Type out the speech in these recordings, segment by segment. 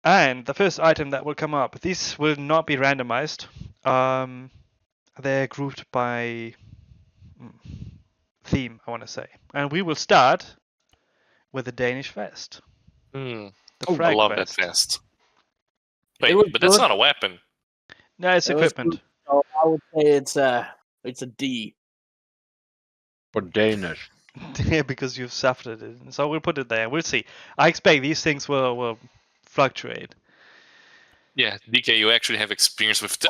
And the first item that will come up, these will not be randomized. They're grouped by theme, I want to say. And we will start with the Danish vest. Hmm. The I frag love vest. that vest. It Wait, was but that's good. not a weapon. No, it's It was equipment. good. So I would say it's a D. For Danish. Yeah, because you've suffered it. So we'll put it there. We'll see. I expect these things will fluctuate. Yeah, DK, you actually have experience with the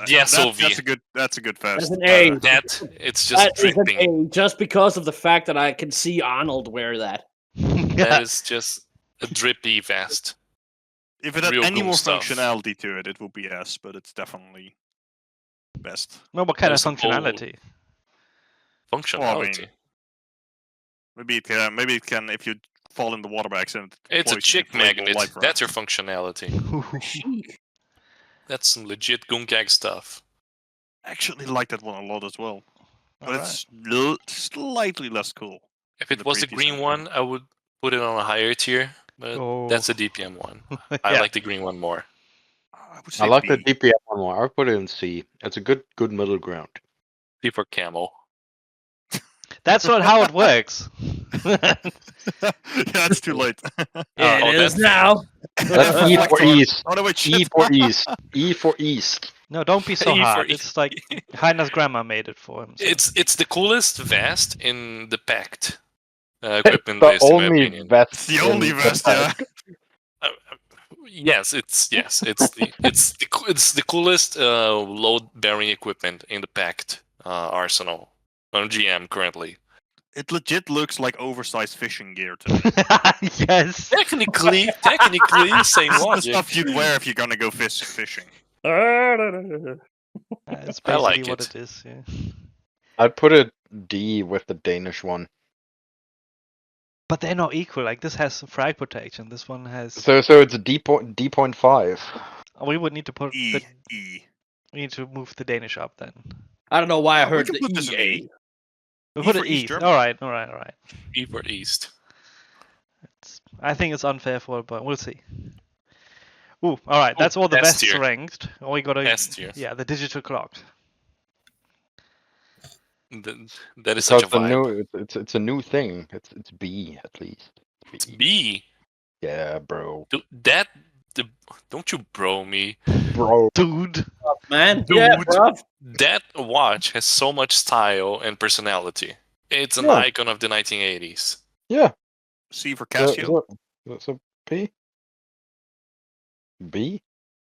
that's SOV. that's a good vest. That's an A. It's just That is dripping. an A, just because of the fact that I can see Arnold wear that. That is just a drippy vest. If it had Real any cool more stuff. functionality to it, it would be S, but it's definitely best. Well, what kind of There's a whole- functionality? Functionality. Maybe it can if you fall in the water by accident. It's a deploys chick inflatable magnet. life That's your raft. functionality. Chic. That's some legit Gunkag stuff. I actually like that one a lot as well. But Alright. it's slightly less cool. If than it the was the previous green engine. one, I would put it on a higher tier. But Oh. that's a DPM one. I Yeah. like the green one more. I would say I like B. the DPM one more. I'll put it in C. It's a good middle ground. C for camo. That's not how it works. Yeah, that's too late. It is that's- now. That's E for East. Oh, no, wait, E shit. for East. E for East. No, don't be so E for hard. E. It's like Heiner's grandma made it for him. So. It's the coolest vest in the packed It's equipment the list, in my only opinion. vest. It's the only in vest, yeah. Yes, it's the coolest load bearing equipment in the packed arsenal on GM currently. It legit looks like oversized fishing gear to me. Yes. Technically, same This is the logic. stuff you'd wear if you're gonna go fishing. It's I like basically what it. it is. Yeah. I'd put it D with the Danish one. But they're not equal. Like this has frag protection. This one has. So it's a D.5. We would need to put. E. We need to move the Danish up then. I don't know why I We heard can the put this in EA. E. We E put for it East E. German. All right. E for East. I think it's unfair for it, but we'll see. Ooh, all right. That's all the S vests tier. ranked. Oh, we gotta. S tier. Yeah, the digital clock. That is So such a it's a vibe. new. It's a new thing. It's B at least. It's B. Yeah, bro. Don't you bro me. Bro. Dude. Man, Dude. yeah, bruv. That watch has so much style and personality. It's an Yeah. icon of the 1980s. Yeah. C for Casio. So P. B.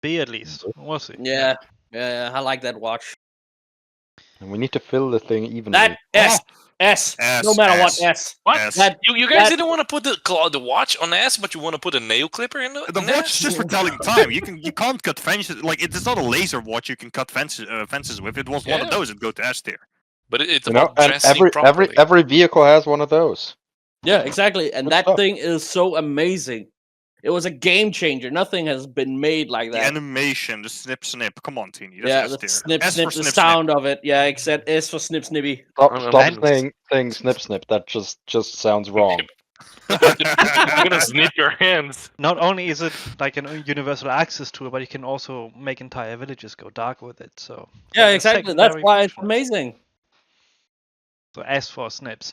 B at least. We'll see. Yeah, I like that watch. And we need to fill the thing evenly. That S, S, S, no matter S. what, S. What? S. That, You guys that- didn't want to put the watch on S, but you want to put a nail clipper in the The watch is just for telling time. You can't cut fences. Like it's not a laser watch you can cut fences with. If it was one of Yeah. those, it'd go to S tier. But it's You know, about and dressing properly. every vehicle has one of those. yeah, exactly. And Good that stuff. thing is so amazing. It was a game changer. Nothing has been made like The that. animation, the snip, come on, Teeny. That's Yeah, S the tier. snip, S snip, for the snip, sound of it. Yeah, except S for snip, snippy. Stop, I'm stop gonna- saying snip. That just sounds wrong. I'm gonna snip your hands. Not only is it like a universal access tool, but you can also make entire villages go dark with it. So Yeah, it's exactly. That's secondary why it's function. amazing. So S for snip.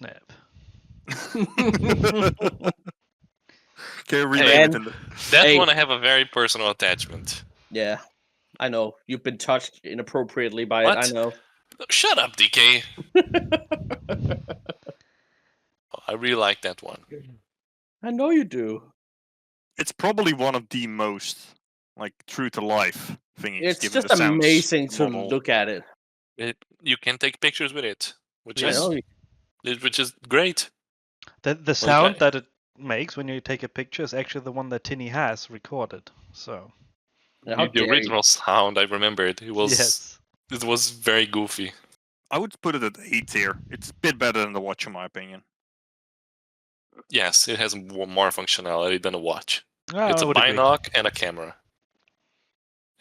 Okay, rename it. That Hey. one I have a very personal attachment. Yeah, I know. You've been touched inappropriately by What? it. I know. Shut up, DK. I really like that one. I know you do. It's probably one of the most like true to life thingies. It's given just the sounds amazing to model. look at it. You can take pictures with it, which I is know. great. The sound Okay. that it makes when you take a picture is actually the one that Tinny has recorded. So How The dare you. original sound, I remember it. It was very goofy. I would put it at A tier. It's a bit better than the watch, in my opinion. Yes, it has more functionality than a watch. Ah, It's I a would agree. binoc and a camera.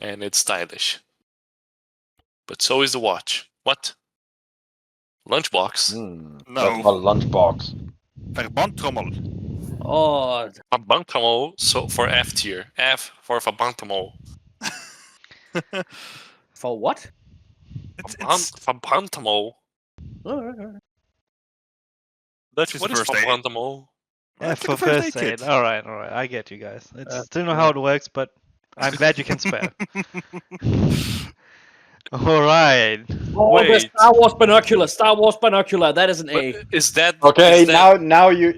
And it's stylish. But so is the watch. What? Lunchbox? Hmm, No. That's not a lunchbox. Verbandtrommel. Oh, Fabantamo, so for F tier. F for Fabantamo. for what? It's Fabantamo. Oh, that's just What the is first aid. Fabantamo? F It's for like a first first aid aid. kit. All right. I get you guys. It's still not yeah. how it works, but I'm glad you can spell. All right. Oh, the Wait. Star Wars binocular. Star Wars binocular. That is an But A. is that Okay, is that, now you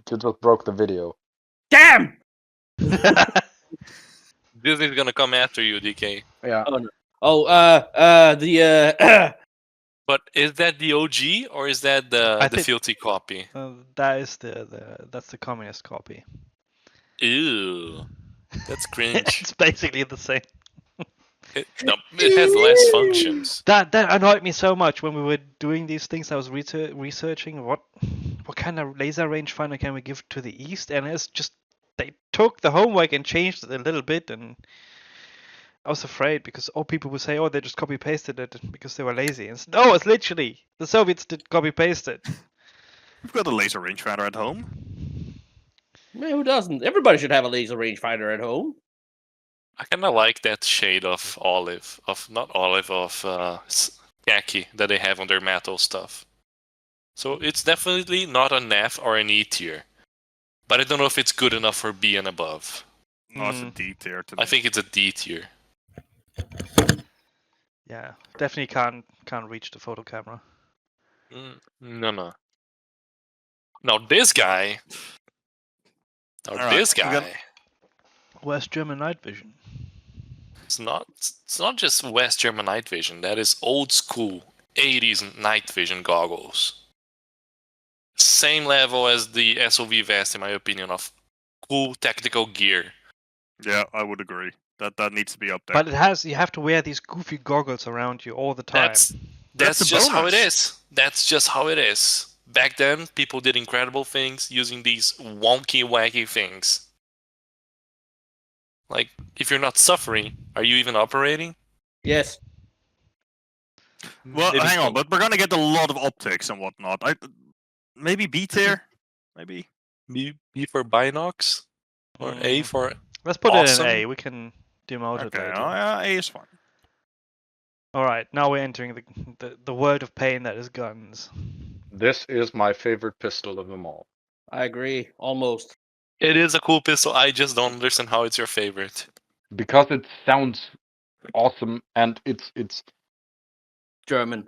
just broke the video. Damn! Disney's gonna come after you, DK? Yeah. Oh, no. Oh, the But is that the OG or is that I the think- filthy copy? that is that's the communist copy. Ew, that's cringe. It's basically the same. No, it has less functions. That annoyed me so much when we were doing these things. I was researching what kind of laser rangefinder can we give to the East, and it's just they took the homework and changed it a little bit, and I was afraid because all people would say, "Oh, they just copy pasted it because they were lazy." And no, it's literally the Soviets did copy paste it. We've got a laser rangefinder at home. man, who doesn't? Everybody should have a laser rangefinder at home. I kind of like that shade of olive, of not olive, of khaki that they have on their metal stuff. So it's definitely not an F or an E tier, but I don't know if it's good enough for B and above. No, it's a D tier to me. I think it's a D tier. Yeah, definitely can't reach the photo camera. No. Now this guy. Alright, we got- West German night vision. It's not just West German night vision. That is old school 80s night vision goggles. Same level as the SOV vest, in my opinion, of cool tactical gear. Yeah, I would agree. That needs to be up there. But you have to wear these goofy goggles around you all the time. That's That's a just how it bonus. is. That's just how it is. Back then, people did incredible things using these wonky, wacky things. Like, if you're not suffering, are you even operating? Yes. Well, Maybe hang so. on, but we're gonna get a lot of optics and whatnot. Maybe B tier, maybe. B for Binox? Or A for... Let's put awesome. it in A. We can demote it Okay, later. yeah, A is fine. All right, now we're entering the world of pain that is guns. This is my favorite pistol of them all. I agree. Almost. It is a cool pistol, I just don't understand how it's your favorite. Because it sounds awesome and it's German.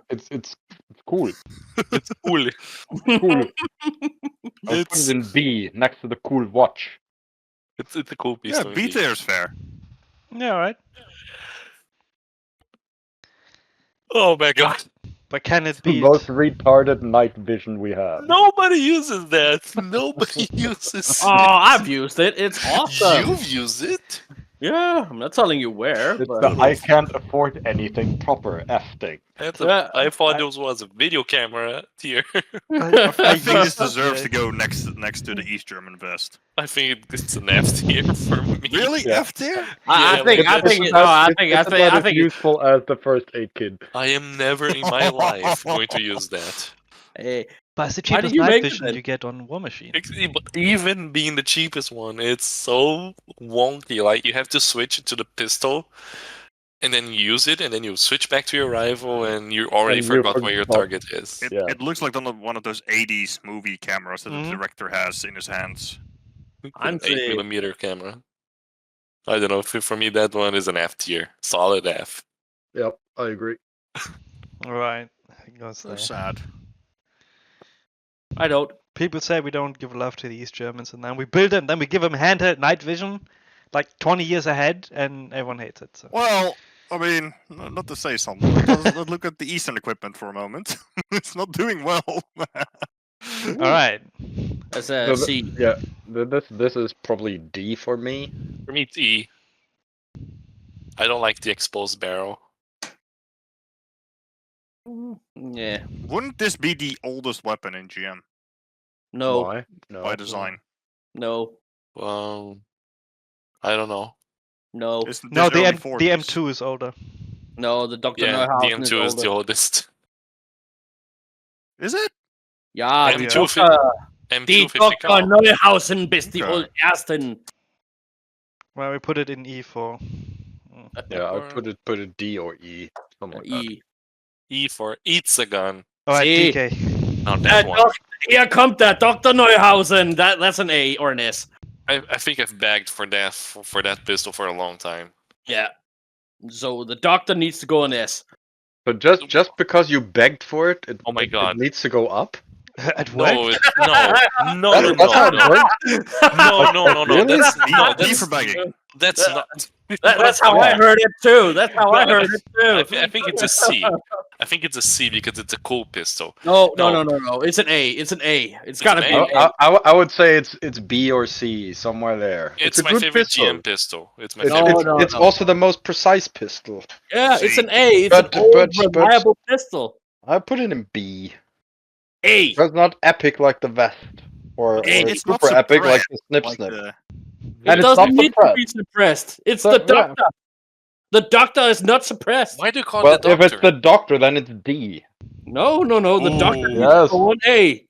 cool. It's cool. Cool. I'll put It's- it in B next to the cool watch. It's a cool Yeah, pistol. B indeed. tier is fair. Yeah, all right. Oh my god. But can it The beat? most retarded night vision we have. Nobody uses that. Nobody uses Oh, I've used it. It's it. awesome. You've used it? Yeah, I'm not telling you where. It's But... the I can't afford anything proper F thing. I thought this was a video camera tier. I think this used it deserves to today. go next to the East German vest. I think it's an F tier for me. Really? Yeah. F tier? I Yeah, think. I but think. It's No, about- I think. it's I think. about I as think. useful as the first aid kit. I am never in my life going to use that. Hey, But it's the Why did cheapest you night make it vision then? you get on War Machine. But even being the cheapest one, it's so wonky. Like, you have to switch it to the pistol, and then use it, and then you switch back to your rifle, and you already And you forgot where your forgot. target is. Yeah. It looks like one of those 80s movie cameras that Mhm. the director has in his hands. I'm An saying- 8mm camera. I don't know. For me, that one is an F tier. Solid F. Yep, I agree. All right, it goes So there. sad. I don't. People say we don't give love to the East Germans, and then we build them, then we give them handheld night vision, like 20 years ahead, and everyone hates it. So. Well, I mean, not to say something, but let's look at the Eastern equipment for a moment. It's not doing well. All right. That's So a C. Yeah, this is probably D for me. For me, it's E. I don't like the exposed barrel. Yeah. Wouldn't this be the oldest weapon in GM No. Why? No. by design? No. Well, I don't know. No. Isn't No, this the early the 40s? M2 is older. No. The Dr. Yeah, Neuhausen DM2 is the older. oldest. Is it? Yeah. M2 the Dr. Die Dr. M250K. Neuhausen bist die Okay. Ersten. Well, we put it in E for. Yeah, I Or- put it D or E. Something like that. E. E for eats a gun. Alright, See? DK. Now that one. Hier kommt der Dr. Neuhausen. That's an A or an S. I think I've begged for that pistol for a long time. Yeah. So the doctor needs to go an S. But just because you begged for it, Oh my God. it needs to go up. At No, work? That's how it works. no. Really? D for begging. That's not. That's how I heard it too. That's how I heard it too. I think it's a C. I think it's a C because it's a cool pistol. No. No. It's an A. It's an A. It's gotta an be A? an A. I would say it's B or C, somewhere there. It's a my good favorite pistol. GM pistol. It's my It's, favorite. No, it's no. also the most precise pistol. Yeah, it's See. an A. It's But- an old, but- reliable pistol. I put it in B. A. It's not epic like the vest, or It's not super epic like suppressed, the snip Like snip. the, It And it's doesn't not need to suppressed. be suppressed. It's So- the yeah. doctor. The doctor is not suppressed. Why do you call Well, it the if doctor? it's the doctor, then it's D. No. The doctor needs Yes. to go on A.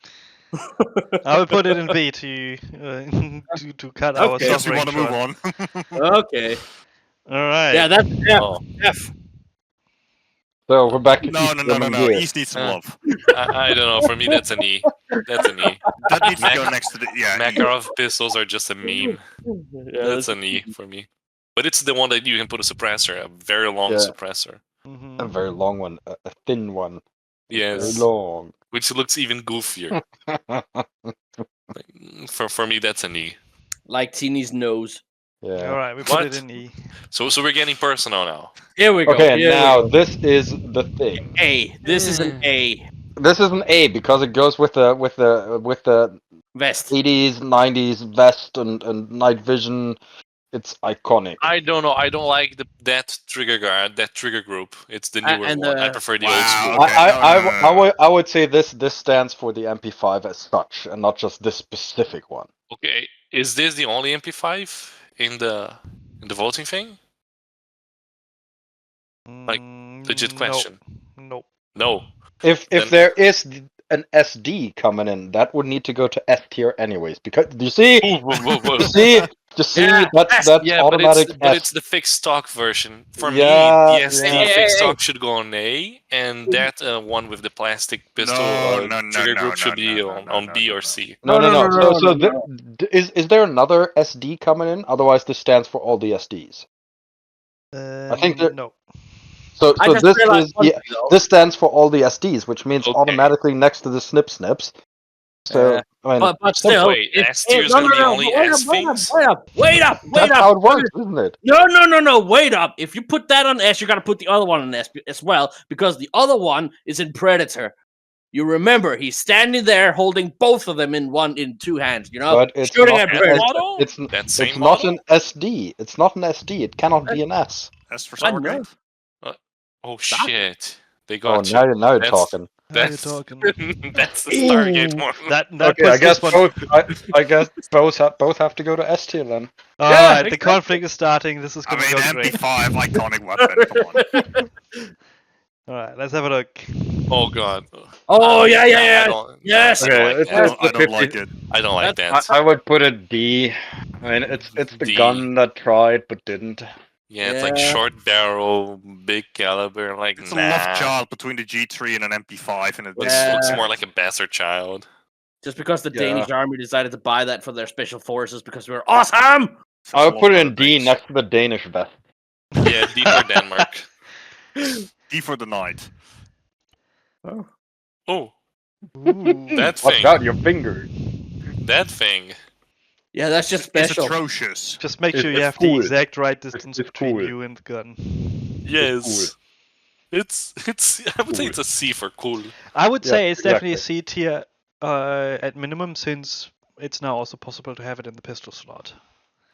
I will put it in B to to cut our Okay. because we suffering want to move short. on. Okay. Alright. Yeah, that's F. Oh, F. So we're back to No, East no. German gear. East needs some love. I don't know. For me, that's an E. That's an E. That needs to go next to the E. Makarov pistols are just a meme. Yeah, That's an E for me. But it's the one that you can put a suppressor, a very long Yeah. suppressor. Mhm. A very long one, a thin one. Very Yes, long. which looks even goofier. For me, that's an E. like Teeny's nose. Yeah. Alright, we put What? it in E. So we're getting personal now. Here we go. Okay, Here we now go. this is the thing. A. This is an A. This is an A because it goes with the Vest. 80s, 90s vest and night vision. It's iconic. I don't know. I don't like that trigger guard, that trigger group. It's the newer and one. I the- prefer the Wow. old school. Okay, no. I would say this stands for the MP5 as such, and not just this specific one. Okay, is this the only MP5 in the voting thing? Like, Legit question. Nope. No. If Then- there is an SD coming in, that would need to go to S tier anyways. Because you see, Yeah, that's Yeah, automatic but S. it's the fixed stock version. For Yeah, me, the SD yeah. fixed Hey. stock should go on A, and that one with the plastic pistol No, trigger group no, should be no, on no, B no, or no. C. No. No, So no. is there another SD coming in? Otherwise, this stands for all the SDs. I think that- No. So I just this realized is one the thing, though. this stands for all the SDs, which means Okay. automatically next to the snip snips. So Yeah. I mean, But still, Wait, S tier is gonna be only S things? Wait up! that's how it works, isn't it? No! Wait up! If you put that on S, you gotta put the other one on S as well, because the other one is in Predator. You remember, he's standing there holding both of them in two hands. You know, But it's shooting not at an Predator. model? It's That same it's not model? an SD. It's not an SD. It cannot be an S. That's for I sour know. grapes. Oh Stop. shit! They Oh, got now you're That's- talking. Now you're That's talking. that's the Stargate one. That Okay, I puts guess this one. I guess both have to go to S tier then. All Yeah, right, the exactly. conflict is starting. This is I gonna mean, go great. MP5 iconic weapon. Come on. All right, let's have a look. Oh god. Oh yeah. I don't, Yes. I don't Okay, like it's- that. I don't like it. I don't like that. I would put it D. I mean, it's the D. gun that tried but didn't. Yeah, it's like Yeah. short barrel, big caliber. Like It's a nah. love child between the G3 and an MP5, and it Looks Yeah. more like a bastard child. Just because the Yeah. Danish army decided to buy that for their special forces because we were awesome. I would put it in D next to the Danish vest. Yeah, D for Denmark. D for the night. Oh, Ooh. that Watch thing. out, your fingers. That thing. Yeah, that's just It's special. atrocious. Just make It's- sure you it's have cool. the exact right distance it's between cool. you and the gun. Yes. It's I would say Cool. it's a C for cool. I would Yeah, say it's definitely a exactly. C tier at minimum, since it's now also possible to have it in the pistol slot.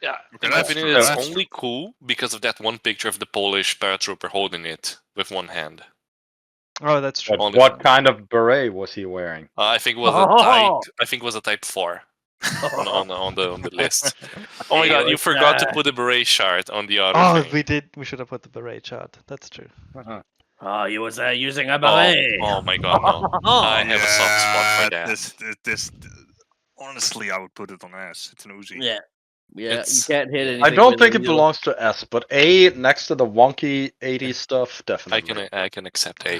Yeah, Okay, in my that's opinion, true, it's that's only cool because of that one picture of the Polish paratrooper holding it with one hand. Oh, that's true. Only What one. kind of beret was he wearing? I think it was a type. I think it was a type 4 on the list. Oh my god, you forgot to put the beret chart on the other Oh, thing. we should have put the beret chart. That's true. Oh, you was using a Oh, beret. oh my god, no. I have a soft spot for that. This Honestly, I would put it on S. It's an Uzi. Yeah. Yeah, It's- you can't hit anything. I don't with think it it either. belongs to S, but A next to the wonky 80s stuff, definitely. I can accept A.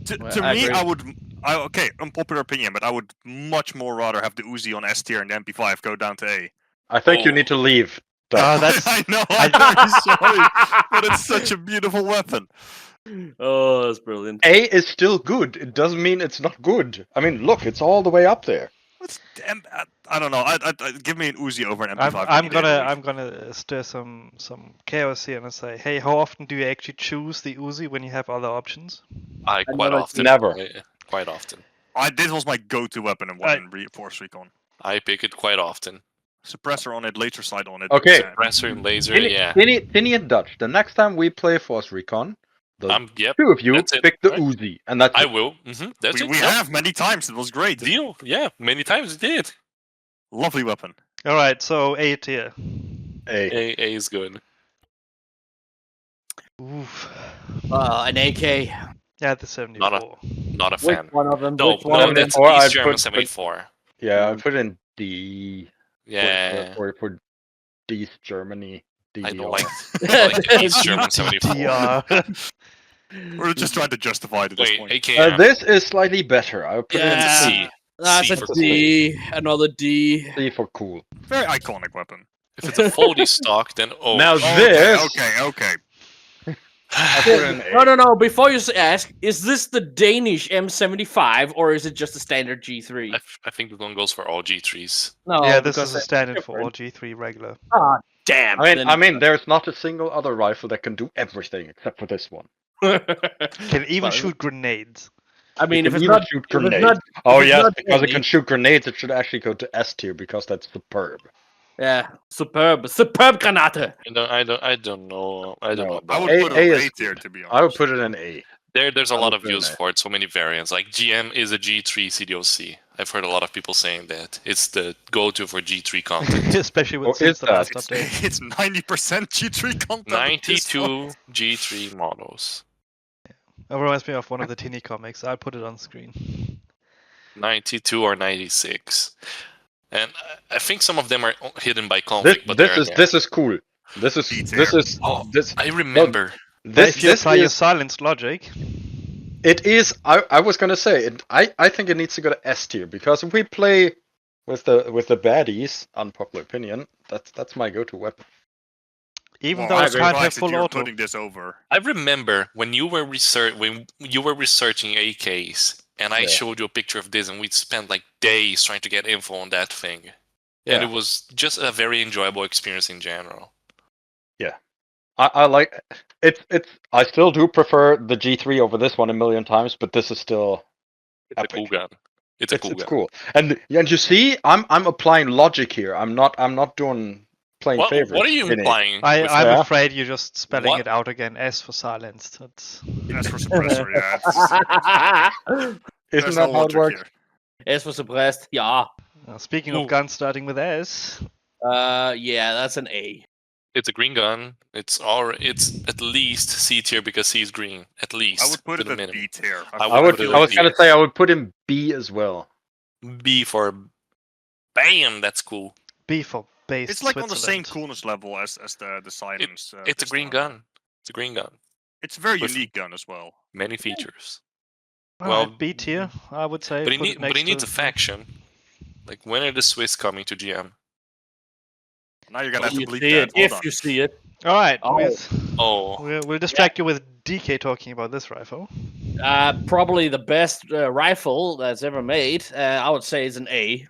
To I me, agree. okay, unpopular opinion, but I would much more rather have the Uzi on S tier and the MP5 go down to A. I think you Oh. need to leave. Oh, that's I know, I'm very sorry, but it's such a beautiful weapon. Oh, that's brilliant. A is still good. It doesn't mean it's not good. I mean, look, it's all the way up there. I don't know. I give me an Uzi over an MP5. I'm any day of the week. I'm gonna stir some chaos here and say, hey, how often do you actually choose the Uzi when you have other options? Quite Another often. Never. Quite often. This was my go-to weapon in one Force Recon. I pick it quite often. Suppressor on it, laser sight on it. Okay. Suppressor and laser, Tinny, yeah. Tinny and Dutch. The next time we play Force Recon, the Yep. two of you that's it, pick the right? Uzi, and that's I it. will. That's We it. Yep. have many times. It was great. Deal. Yeah, many times it did. Lovely weapon. All right, so A tier. A. A is good. Oof. An AK. Yeah, the 74. Not a Which fan. one of them? No, Which one no, of them? that's Or I'd East German put- 74. Yeah, I put in D. Yeah. For East Germany. I don't DDR. like the East German 74. TR. We're just trying to justify it at this Wait, point. AKM. This is slightly better. I would put That's a it in C. That's C a for D. Another D. C for cool. Very iconic weapon. If it's a Foldy stock, then oh. Now Okay, this. okay. I put in A. No. Before you ask, is this the Danish M75 or is it just a standard G3? I think the one goes for all G3s. No, Yeah, this because is a that's standard for all different. G3 regular. Ah, damn. I mean, there's not a single other rifle that can do everything except for this one. Can even Well, shoot grenades. I mean, It if can it's even not shoot if it's grenades. not- Oh if it's yes, not because it Danish- can shoot grenades, it should actually go to S tier because that's superb. Yeah, superb Granate. I don't know. I don't No, know. I About would A- put it A on is A tier, good. to be honest. I would put it in A. There's a I lot would of put it use in A. for it. So many variants. Like GM is a G3 CDOC. I've heard a lot of people saying that it's the go-to for G3 content. Especially with Oh, since is the that? last It's, update. it's 90% G3 content. at this 92 point. G3 models. It reminds me of one of the Tini comics. I'll put it on screen. 92 or 96. And I think some of them are hidden by config, but they're there. This is cool. This is B tier. this is Oh, this I remember. But this if you this apply your is silence logic, it is. I was gonna say it. I think it needs to go to S tier because if we play with the baddies, unpopular opinion, that's my go-to weapon. even Well, though I'm it can't have surprised that full you're auto. putting this over. I remember when you were researching AKs, and I Yeah. showed you a picture of this, and we spent like days trying to get info on that thing. And Yeah. it was just a very enjoyable experience in general. I like it. I still do prefer the G3 over this one a million times, but this is still It's a epic. cool gun. It's a cool It's gun. cool. And you see, I'm applying logic here. I'm not doing plain favorites. What are you in it. implying? with I'm Yeah. afraid you're just spelling What? it out again. S for silenced. That's... As for suppressor, yeah. Isn't There's that no how it logic works? here. S for suppressed. Yeah. Speaking Ooh. of guns starting with S, Yeah, that's an A. It's a green gun. It's at least C tier because C is green. At least. I would put to it the at minimum. B tier. I I would put it was at gonna B. say I would put in B as well. B for bam. That's cool. B for base. It's like on the same Switzerland. coolness level as the silence. It's a this green time. gun. It's a green gun. It's a very With- unique gun as well. Many features. Well, Well, B tier, I would say. But he, put it but he next needs to- a faction. Like, when are the Swiss coming to GM? Now you're gonna have to You bleep see that. it, Hold if on. you see it. All right, Oh. we'll distract you with DK talking about this rifle. Probably the best rifle that's ever made. I would say is an A.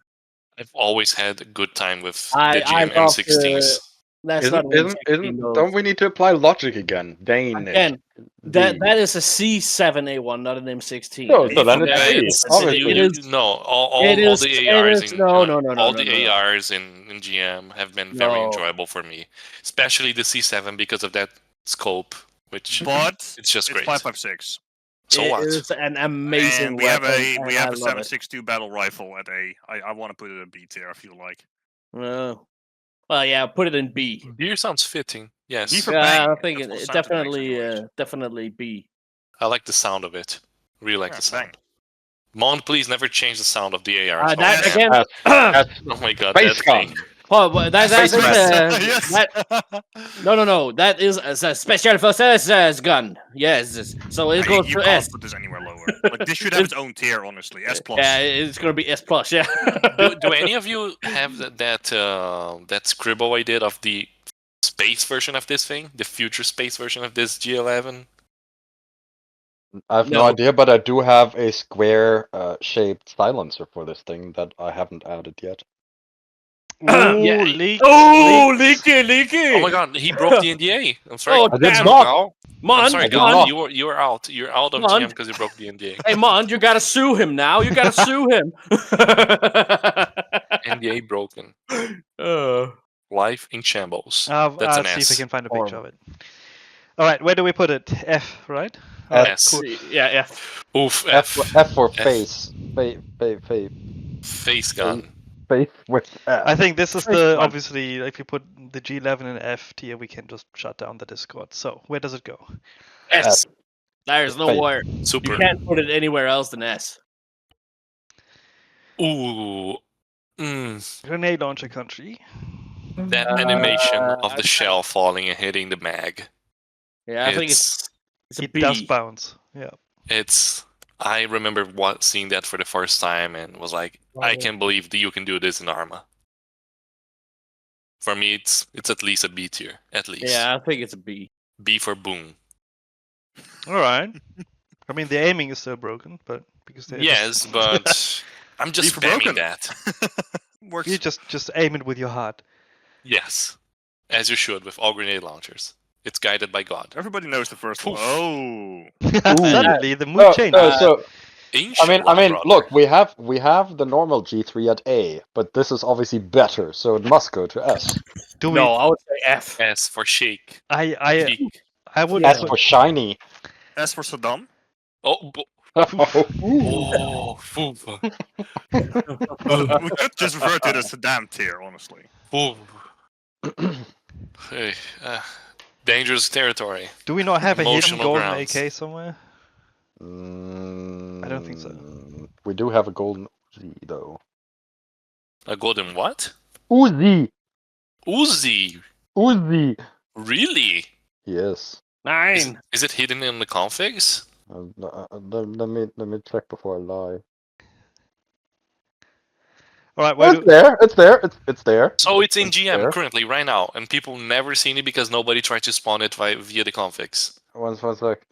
I've always had a good time with I the GM love M16s. That's not Don't we need to apply logic again? Danish. Again, that D. is a C7A1, not an M16. No, so then Yeah, it's it's- C, obviously. It is- no, all it is- the it ARs is- in no, all no, the no. ARs in GM have been very No. enjoyable for me, especially the C7 because of that scope, which But it's just it's great. 5.56. So It what? is an amazing And we have weapon. a and we have I a love it. 7.62 battle rifle at A. I want to put it at B tier if you like. Well, yeah, put it in B. Beer sounds fitting. Yes, B for Yeah, bang. I think That's what it Santa makes definitely, anyways. definitely B. I like the sound of it. Really like Yeah, the sound. bang. Mond, please never change the sound of the AR. That man. again. Oh my god, Space that gun. thing. Oh, well, that is Space gun. Yes. that. No. That is a special forces gun. Yes. So it goes You to can't S. put this anywhere lower. Like this should have its own tier, honestly. S plus. Yeah, it's gonna be S plus. Yeah. Do any of you have that scribble I did of the space version of this thing? The future space version of this G11? I have no No. idea, but I do have a square shaped silencer for this thing that I haven't added yet. Ooh, Yeah. leaks. Oh, leaks. leaky. Oh my god, he broke the NDA. I'm sorry. Oh, I did damn. not. Gal. I'm Mon, sorry, I did Gal. not. You were out. You're out of Mon. GM because you broke the NDA. Hey, Mon, you gotta sue him now. You gotta sue him. NDA broken. Uh, Life in shambles. I'll That's an see if I S. can find a Horrible. picture of it. All right, where do we put it? F, right? All F. right, S. cool. yeah. Oof. F for face. Face gun. Face with F. I think this is First the one. obviously if you put the G11 in F tier, we can just shut down the Discord. So where does it go? S. There's nowhere. Super. You can't put it anywhere else than S. Ooh. Grenade launcher country. That animation of the shell falling and hitting the mag. Yeah, I think it's a It B. does bounce. Yeah. It's. I remember seeing that for the first time and was like, I can't believe that you can do this in Arma. For me, it's at least a B tier, at least. Yeah, I think it's a B. B for boom. All right. I mean, the aiming is still broken, but because they Yes, but I'm just for spamming broken. that. Works. you just aim it with your heart. Yes, as you should with all grenade launchers. It's guided by God. Everybody knows the first Poof. one. Oh. Suddenly the mood changed. So Ancient I mean, brother. look, we have the normal G3 at A, but this is obviously better, so it must go to S. Do we? No, I would say F. S for shake. I Cheek. would Yeah. S for shiny. S for Saddam. Oh, Oh, fufa. We could just refer to it as Saddam tier, honestly. Hey, dangerous territory. Do we not have a hidden Emotional golden grounds. AK somewhere? I don't think so. We do have a golden Uzi, though. A golden what? Uzi! Uzi. Uzi! Really? Yes. 9. Is it hidden in the configs? Let me check before I lie. All right, Oh, it's there. It's there. So it's in It's GM there. currently, right now, and people never seen it because nobody tried to spawn it via the configs. One sec.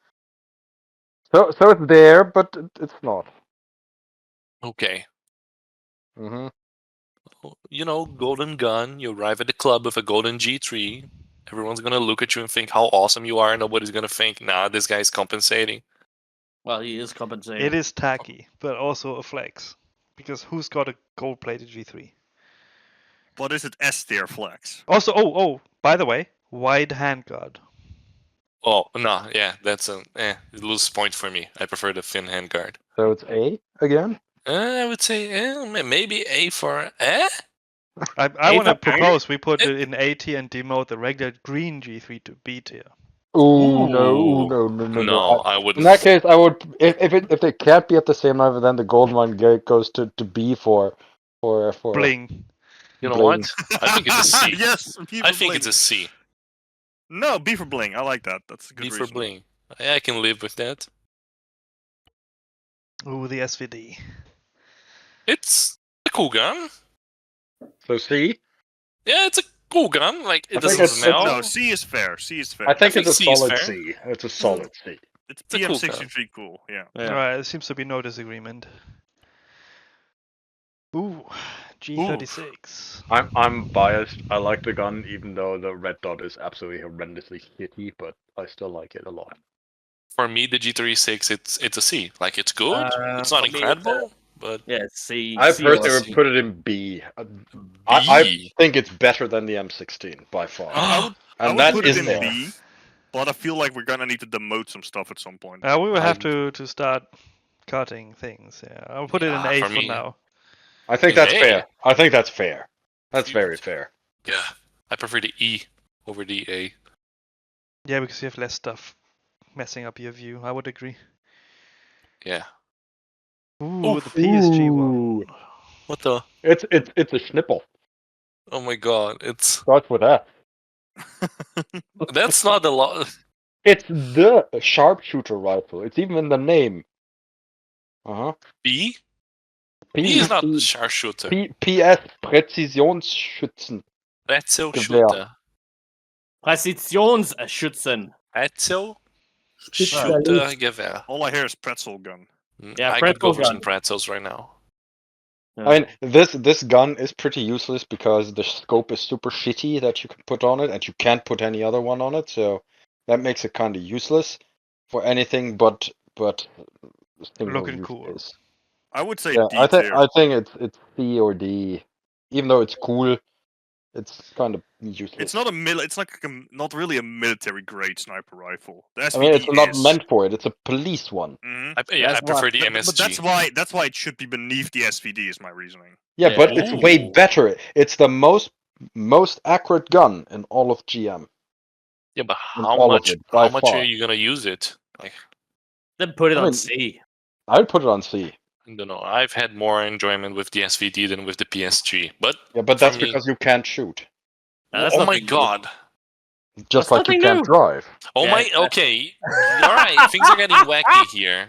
So it's there, but it's not. Okay. Mm-hmm. You know, golden gun, you arrive at the club with a golden G3. Everyone's gonna look at you and think how awesome you are. Nobody's gonna think, nah, this guy's compensating. Well, he is compensating. it is tacky, but also a flex. Because who's got a gold-plated G3? What is it? S tier flex. Also, by the way, wide handguard. Oh, no, yeah, that's a loose point for me. I prefer the thin handguard. So it's A again? I would say maybe A for I A want to for propose we put it in A tier and demote the regular green G3 to B tier. Ooh, no, Ooh. no. No, I wouldn't. In that case, I would. If they can't be at the same level, then the golden one goes to B for Bling. You know bling. what? I think it's a C. Yes. B for I think bling. it's a C. No, B for bling. I like that. That's a good B for reason. bling. I can live with that. Ooh, the SVD. It's a cool gun. So C. Yeah, it's a cool gun. Like I it think doesn't it's- smell. No, C is fair. C is fair. I think think it's a C is solid fair. C. It's a solid C. It's a cool PM63 cool. Yeah. Yeah. All right, there seems to be no disagreement. Ooh, G36. I'm biased. I like the gun, even though the red dot is absolutely horrendously shitty, but I still like it a lot. For me, the G36, it's a C. Like it's good. It's not for me, incredible, but Yeah, C. I C or personally C. would put it in B. B. I think it's better than the M16 by far, I would and that put it is in fair. B, but I feel like we're gonna need to demote some stuff at some point. We will have I'm- to start cutting things. Yeah, I'll put it in Yeah, A for for me- now. I think In that's A. fair. I think that's fair. That's very fair. Yeah, I prefer the E over the A. Yeah, because you have less stuff messing up your view. I would agree. Yeah. Ooh, the PSG one. What the? It's a schnipple. Oh my god! It's Starts with F. that's not a lot. It's the sharpshooter rifle. It's even in the name. Uh-huh. B? P, B is not P, sharpshooter. PS Präzisionsschützen. Pretzel Gewehr. shooter. Präzisionsschützen. Pretzel Spezialist. shooter Gewehr. All I hear is pretzel gun. Yeah, I could go pretzel for some gun. pretzels right now. I mean, this gun is pretty useless because the scope is super shitty that you can put on it, and you can't put any other one on it. So that makes it kind of useless for anything but single Looking use cool. case. I would say Yeah, D I think tier. it's C or D. Even though it's cool, it's kind of useless. It's not it's like not really a military grade sniper rifle. The SVD I mean, it's not is. meant for it. It's a police one. Mhm. I prefer the But MSG. that's why it should be beneath the SVD is my reasoning. Yeah, Yeah. but it's way Ooh. better. It's the most accurate gun in all of GM. Yeah, but In how all much? of it, by How much far. are you gonna use it? Like, Then put it I on mean- C. I'd put it on C. I don't know. I've had more enjoyment with the SVD than with the PSG. But Yeah, but for that's me- because you can't shoot. That's oh my nothing new. god! Just That's like you nothing can't new. drive. Oh Yeah, my. that's- Okay. All right. Things are getting wacky here.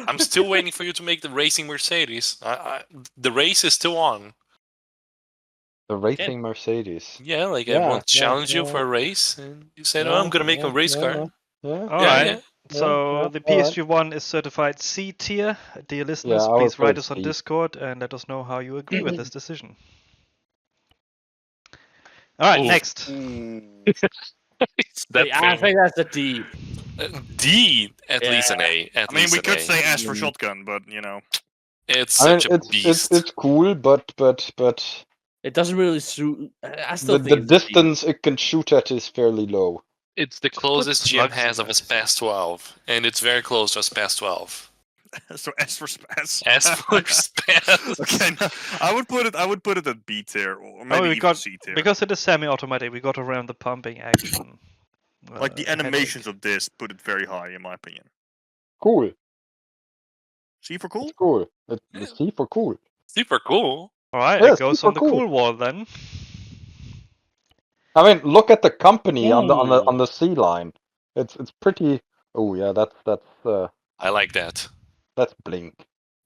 I'm still waiting for you to make the racing Mercedes. The race is still on. The racing Mercedes. Yeah, like Yeah, everyone yeah, challenged you yeah. for a race, and you said, "Oh, Yeah, I'm gonna make a race car." Yeah. All Yeah, right. yeah. So yeah, the all right. PSG one is certified C tier. Dear listeners, I would please say write us on C. Discord and let us know how you agree with this decision. All right, Ooh. next. It's that I thing. think that's a D. D, at Yeah. least an A. At I mean, least we an could A. say S for Mm. shotgun, but you know. It's I mean, such a beast. it's cool, but It doesn't really suit. I still the think it's a D. distance it can shoot at is fairly low. It's the Just put closest GM slugs has in of a it. SPAS 12, and it's very close to a SPAS 12. So S for spaz. S for SPAS. Okay, no, I would put it at B tier or maybe we even got C tier. because it is semi-automatic. We got around the pumping action. Like the headache. animations of this put it very high in my opinion. Cool. C for cool? It's cool. It's C for cool. Super cool. All right, Yeah, it goes super on the cool. cool wall then. I mean, look at the company on Ooh. the C line. It's pretty. Oh yeah, that's I like that. Blink.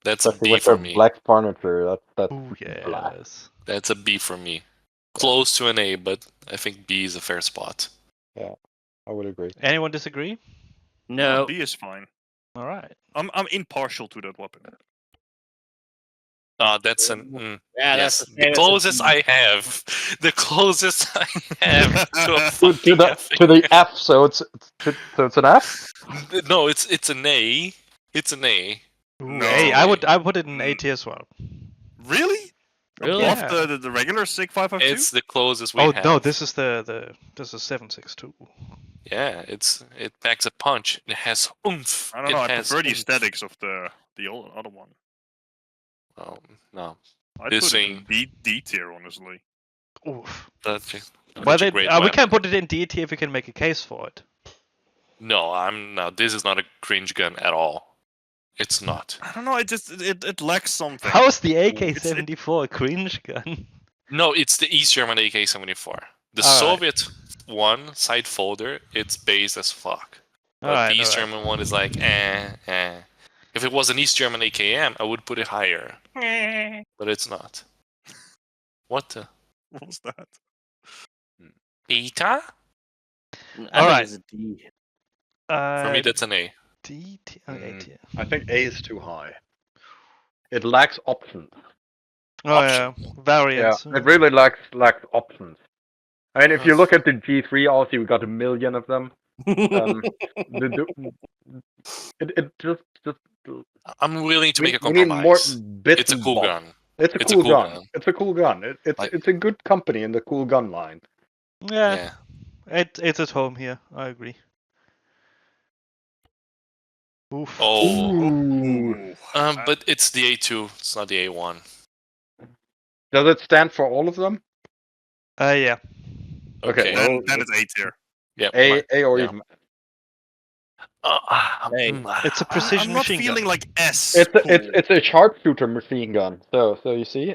That's a Especially B with for the me. black furniture. That's Ooh black. yes. That's a B for me. Close to an A, but I think B is a fair spot. I would agree. Anyone disagree? No. B is fine. All right. I'm impartial to that weapon. That's an Yeah, yes. that's the The same as a closest D. I have. The closest I have to a To fucking the F. to the F, so it's an F. No, it's an A. It's an A. Ooh, No. A. I put it in A tier as well. Really? Really? Above Yeah. the regular SIG 552? It's the closest we Oh have. no, this is this is 762. Yeah, it packs a punch. It has oomph. I don't know. It I has prefer the oomph. aesthetics of the old other one. No, I'd This put it thing- in D tier, honestly. Oof. that's just Well, such a great we weapon. can put it in D tier if we can make a case for it. No, this is not a cringe gun at all. It's not. I don't know. It lacks something. How's the AK-74 a cringe gun? No, it's the East German AK-74. The All right. Soviet one, side folder, it's based as fuck. But Alright, the East alright. German one is like, eh. If it was an East German AKM, I would put it higher. But it's not. What the? What was that? Eta? I Alright. think it's a D. For me, that's an A. D tier. A Mm. tier. I think A is too high. It lacks options. Oh yeah, variants. It really lacks options. I mean, if you look at the G3, also we got a million of them. It just I'm willing to make a we need more compromise. bits. It's a and cool bobs. gun. It's a It's a cool cool gun. gun. It's a cool gun. It's a good company in the cool gun line. Yeah, Yeah. it's at home here. I agree. Oof. Oh. Ooh. But it's the A2. It's not the A1. Does it stand for all of them? Yeah. Okay, Okay. well, Then it's A tier. Yeah. A or yeah. even Hey. It's a precision I'm not machine feeling gun. like S. It's a sharpshooter machine gun. So you see,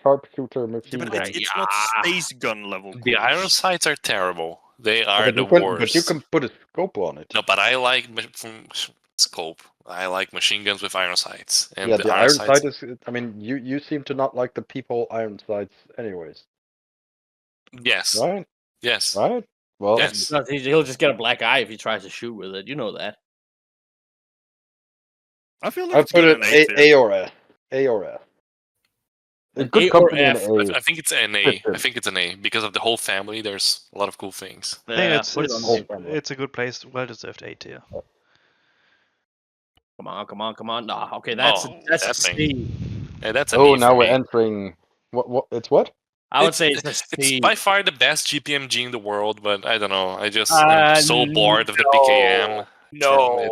sharpshooter Yeah, machine but gun. it's not space gun level. The cool. iron sights are terrible. They are But the you can, worst. but you can put a scope on it. No, but I like from scope. I like machine guns with iron sights. And Yeah, the the iron iron sights. sight is. I mean, you seem to not like the people iron sights, anyways, Yes. right? Yes. Right? Well, Yes. No, he'll just get a black eye if he tries to shoot with it. You know that. I feel like I it's put good it in A tier. A or F. A or F. A An good A or company in F? A. I think it's an A. I think it's an A because of the whole family. There's a lot of cool things. I think Yeah, put it on it's- the- it's a good place, well deserved A tier. Come on. No, okay, that's Oh, that's a that thing. C. Yeah, that's a Oh, B now for we're me. entering. What? It's what? I would say it's a It's C. by far the best GPMG in the world, but I don't know. I just am so bored of the PKM. No, And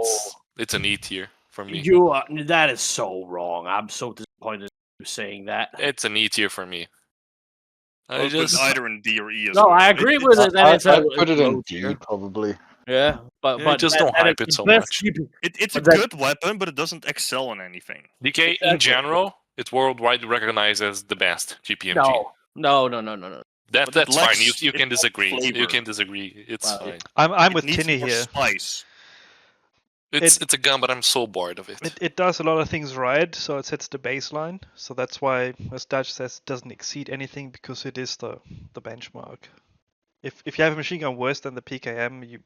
it's an E tier for me. you are, that is so wrong. I'm so disappointed in you saying that. It's an E tier for me. I I would put just either in D or E as No, well. I agree with it. That I it's a put it low in D tier. probably. Yeah, but I just don't hype it so much. It's a But that- good weapon, but it doesn't excel in anything. DK in general, it's worldwide recognized as the best GPMG. No. That's But it fine. lacks- You it can lacks disagree. You flavor. can disagree. It's Well, fine. I'm It with needs Tinny more here. spice. It's a gun, but I'm so bored of it. It does a lot of things right, so it sets the baseline. So that's why, as Dutch says, it doesn't exceed anything because it is the benchmark. If you have a machine gun worse than the PKM,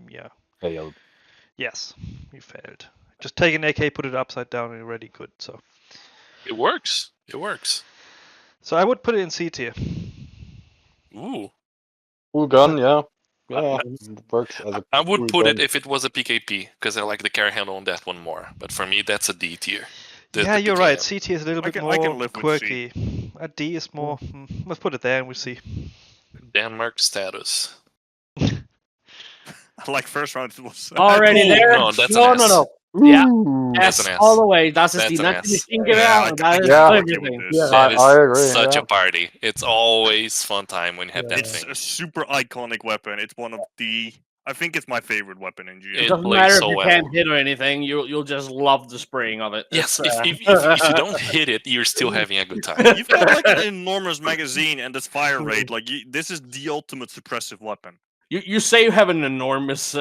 yeah, Failed. yes, you failed. Just take an AK, put it upside down, and you're already good. So It works. It works. I would put it in C tier. Ooh. Cool gun, yeah. Yeah, it works as a I would cool put gun. it if it was a PKP because I like the carry handle on that one more. But for me, that's a D tier. Yeah, you're right. C tier is a little I bit can- I can more live with quirky. A D is more. Let's put it there and we'll see. Denmark status. Like first round, it was already Ooh, there. no, that's no, an no, S. no. Yeah. Ooh. That's S an S. all the way. Das ist That's die an natürlich S. Ding Yeah, gewählt. I That is Yeah. okay everything. with this. That is I agree, such yeah. a party. It's always fun time when you have that It's thing. a super iconic weapon. It's one of the. I think it's my favorite weapon in GM. It It doesn't plays matter so if you well. can't hit or anything. You'll just love the spraying of it. Yes, It's, if you don't hit it, you're still having a good time. You've got like an enormous magazine and its fire rate. Like this is the ultimate suppressive weapon. you say you have an enormous.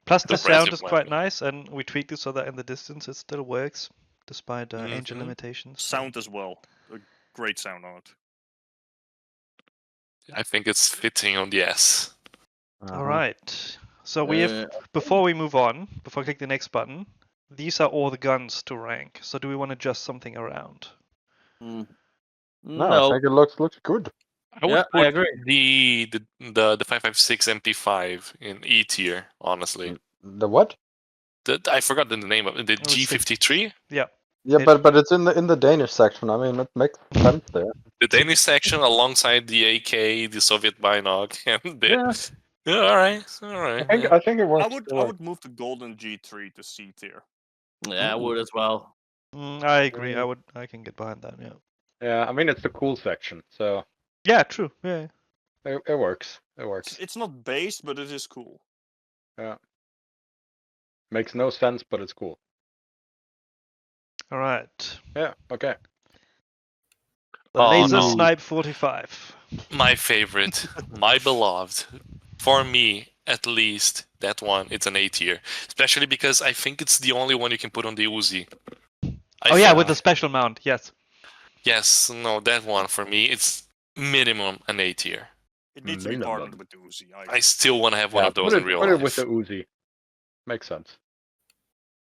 Plus the sound Impressive is quite weapon. nice, and we tweaked it so that in the distance it still works, despite engine Mhm. limitations. Sound as well. A great sound on it. I think it's fitting on the S. All right. So we have, before we move on, before I click the next button, these are all the guns to rank. So do we want to adjust something around? No, No. I think it looks good. I would Yeah, put I agree. the 556 MP5 in E tier, honestly. The what? I forgot the name of it. The was G53? Yeah. Yeah, It- but it's in the Danish section. I mean, it makes sense there. The Danish section alongside the AK, the Soviet Binog, and the... Yeah. Yeah, alright. Alright. I think it works. I would move the golden G3 to C tier. Yeah, I would as well. I agree. I can get behind that. Yeah. Yeah, I mean it's the cool section, so Yeah. True. Yeah. it works. It works. It's not base, but it is cool. Makes no sense, but it's cool. All right. Yeah. Okay. The Oh, Laser no. Snipe 45. My favorite, my beloved. For me, at least, that one, it's an A tier. Especially because I think it's the only one you can put on the Uzi. Oh yeah, with the special mount. Yes. Yes, no, that one for me, it's minimum an A tier. It needs to be Minimum. partnered with the Uzi. I still want to have one Yeah, of those put in it, real put life. it with the Uzi. Makes sense.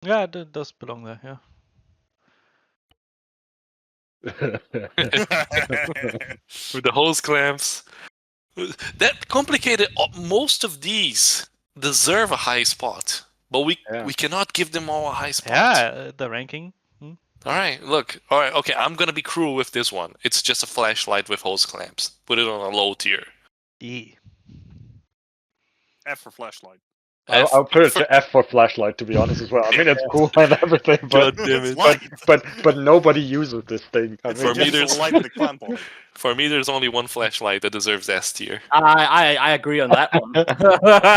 Yeah, it does belong there. Yeah. With the hose clamps. That complicated. Most of these deserve a high spot, but we cannot give them all a high spot. Yeah, the ranking. All right, look. All right, okay. I'm gonna be cruel with this one. It's just a flashlight with hose clamps. Put it on a low tier. E. F for flashlight. I'll put it to F for flashlight, to be honest, as well. I mean, it's cool and everything, but God damn it. but nobody uses this thing. I It's mean, For me, just there's- a light with a clamp on it. For me, there's only one flashlight that deserves S tier. I agree on that one. but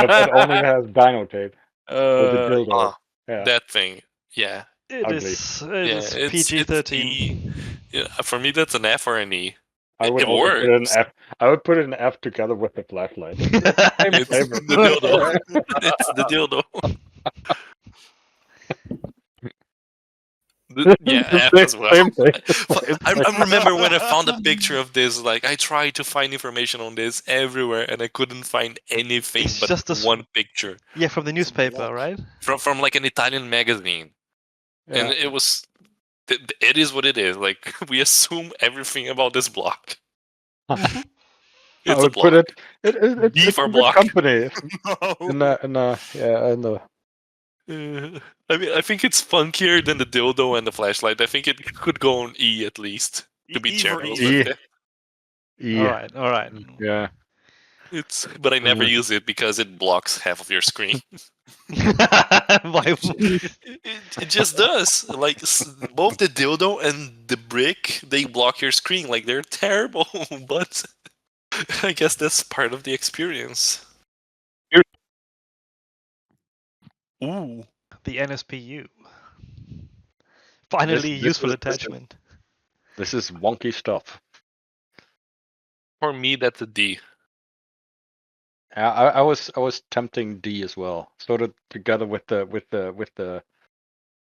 it only has dino tape. Oh, the dildo. Ah, Yeah. that thing. Yeah. It Ugly. is. It Yeah, is it's PG-13. E. Yeah, for me, that's an F or an E. I would It also put it an works. F. I would put it an F together with the flashlight. It's the same It's flavor. the dildo. It's the dildo. Yeah, The F same- as well. same thing. I remember when I found a picture of this. Like, I tried to find information on this everywhere, and I couldn't find anything It's but just a one picture Yeah, from the newspaper, block. right? From like an Italian magazine, and Yeah. it was. It is what it is. Like, we assume everything about this block. Mhm. I It's a would block. put it's B it's for a good block. company. No. In the I mean, I think it's funkier than the dildo and the flashlight. I think it could go on E at least to be E for generous E. with it. E. All right, all right. Yeah. But I never Mm. use it because it blocks half of your screen. Why? It just does. Like, both the dildo and the brick, they block your screen. Like, they're terrible. But I guess that's part of the experience. Ooh. The NSPU. Finally, a This useful is- attachment. This is wonky stuff. For me, that's a D. I was tempting D as well. Sort of together with the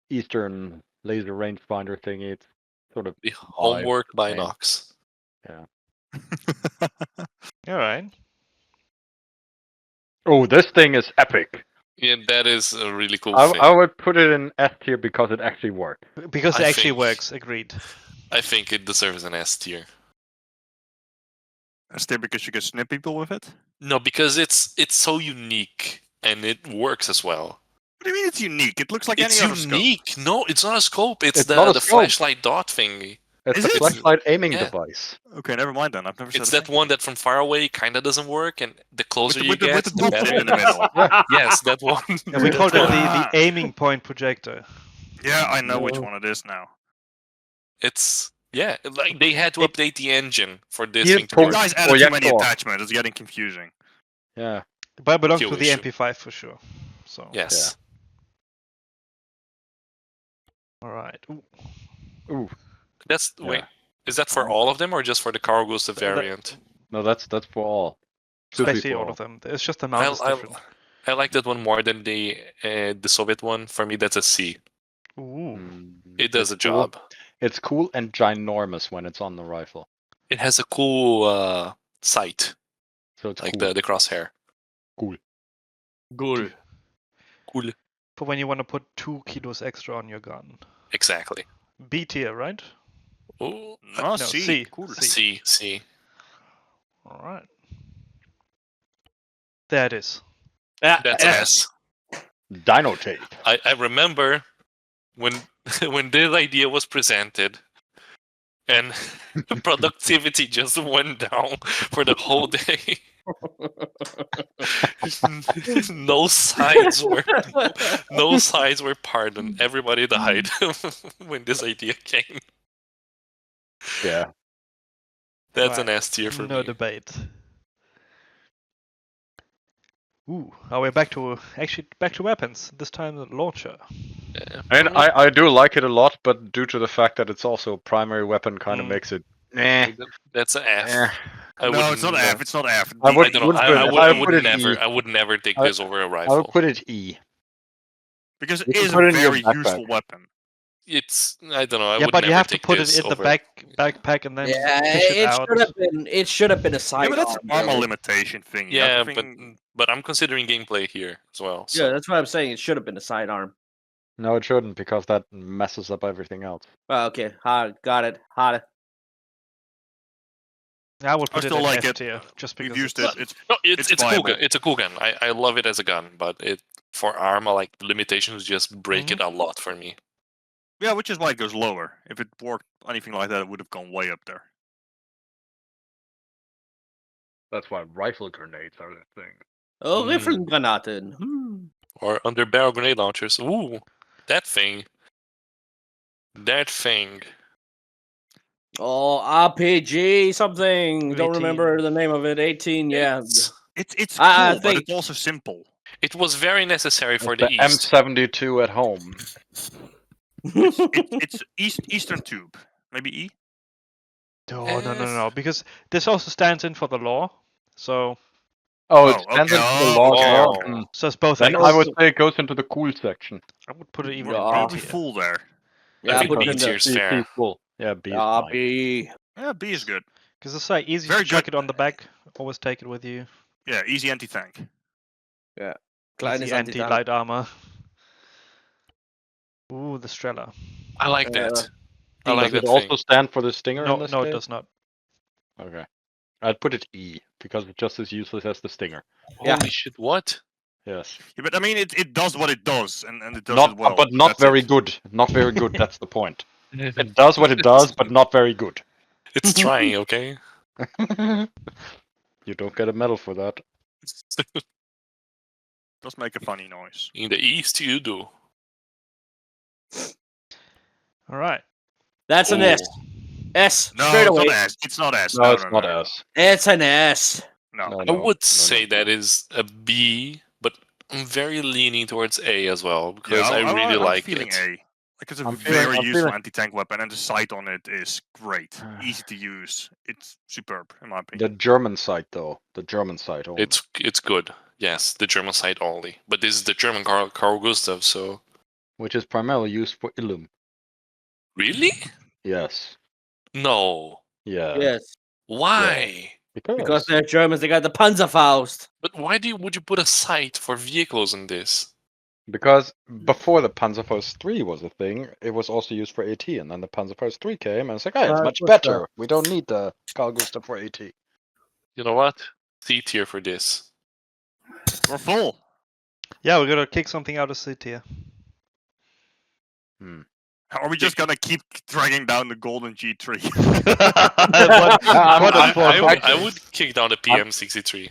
Eastern laser rangefinder thingy. It's sort of The homework by same. Nox. yeah. All right. Oh, this thing is epic. Yeah, that is a really cool I thing. would put it in S tier because it actually worked. Because it I actually think- works. Agreed. I think it deserves an S tier. Is there because you can snip people with it? No, because it's so unique and it works as well. What do you mean it's unique? It looks like It's any other scope. unique. No, it's not a scope. It's, It's not a the scope. flashlight dot thingy. It's Is a it? flashlight aiming Yeah. device. Okay, never mind then. I've never said It's a that thing. one that from far away kind of doesn't work, and the closer you with get, the the top better. tip in the middle. Yes, that one. Yeah, we That called it one. the aiming point projector. Yeah, I know which No. one it is now. It's like they had to update the engine for this Here, thing to Paul- You work. guys added too many Projector. attachments. It's getting confusing. Yeah. But it belongs Skill to the issue. MP5 for sure. So. Yes. All right. Ooh. Ooh. That's Yeah. wait. Is that for all of them or just for the Carl Gustav That- variant? No, that's for all. Should be Especially for all of them. It's just the mount is different. I like that one more than the Soviet one. For me, that's a C. Ooh. It does a It's cool. job. It's cool and ginormous when it's on the rifle. It has a cool sight, So it's like cool. the crosshair. Cool. Cool. For when you want to put 2 kilos extra on your gun. Exactly. B tier, right? Oh, No, no, C. C. Cool. C. C. All right. There it is. Yeah, That's an S. Dino tape. I remember when when this idea was presented, and productivity just went down for the whole day. No sides were pardoned. Everybody died when this idea came. Yeah. That's an Right. S tier for No me. debate. Ooh, now we're back to weapons. This time the launcher. Yeah. And I do like it a lot, but due to the fact that it's also a primary weapon, kind of Mm. makes it. Eh. That's an F. Eh. I No, it's not wouldn't, F. It's not F. I D. would- I don't know. would I, put I it- would, I I would would put it never. E. I would never take I- this over a I rifle. would put it E. Because it You can is a put it in your very backpack. useful weapon. It's. I don't know. I Yeah, would but never you have to take put it this in the over- backpack and then Yeah, fish it it out. should have been. It should have been a Yeah, sidearm. but that's armor though. limitation thing. Yeah, Everything- but I'm considering gameplay here as well. So. Yeah, that's what I'm saying. It should have been a sidearm. No, it shouldn't, because that messes up everything else. Oh, okay, got it. I would I put it still in like F it. tier, just We've because used it's- it. It's No, it's a cool viable. gun. It's a cool gun. I love it as a gun, but it for armor, like the limitations just break Mm-hmm. it a lot for me. Yeah, which is why it goes lower. If it worked anything like that, it would have gone way up there. That's why rifle grenades are the thing. Oh, Mm. Riffelgranaten. Or under barrel grenade launchers. Ooh, that thing. That thing. Oh, RPG something. Don't 18. remember the name of it. 18. Yeah. It's- It's I cool, but think- it's also simple. It was very necessary for It's the the East. M72 at home. It's Eastern Tube. Maybe E. Oh, no, because this also stands in for the law. So Oh, Oh, it stands okay. in for the Oh, law. okay, Oh, okay. hmm. so it's both Then A's. I would say it goes into the cool section. I would put it even We're in Yeah. B probably tier. full there. Yeah, think put B it in tier there. is C fair. is full. Yeah, B is fine. B. Yeah, B is good. Because it's like easy Very to chuck good. it on the back. Always take it with you. Yeah, easy anti-tank. Klein Easy is anti-light armor. Ooh, the Strela. I like that. I D. like Does it that also thing. stand for the Stinger in No, this no, it case? does not. Okay. I'd put it E, because it's just as useless as the Stinger. Yeah. Holy shit! What? Yes. Yeah, but I mean, it does what it does, and it does Not, it well. but not That's very it. good. Not very good, that's the point. It does what it does, but not very good. It's trying, okay. You don't get a medal for that. Does make a funny noise. In the East, you do. All right. That's an Ooh. S. S. No, Straight it's away. not S. It's not S. No, it's no, not no. S. It's an S. No. No, I no, would no, say no. that is a B, but I'm very leaning towards A as well because Yeah, I really I'm like feeling it. A. Like it's a I'm very feeling- useful anti-tank weapon, and the sight on it is great. Ah. Easy to use. It's superb, in my opinion. The German side, though. The German side only. It's good. Yes, the German side only. But this is the German Carl Gustav, so Which is primarily used for Illum. really? Yes. No. Yeah. Yes. Why? Because they're Germans, they got the Panzerfaust. But why would you put a sight for vehicles in this? Because before the Panzerfaust 3 was a thing, it was also used for AT, and then the Panzerfaust 3 came, and it's like, hey, it's much better. We don't need the Carl Gustav for AT. You know what? C tier for this. We're full. Yeah, we're gonna kick something out of C tier. Are we just gonna keep dragging down the golden G3? I would kick down the PM63.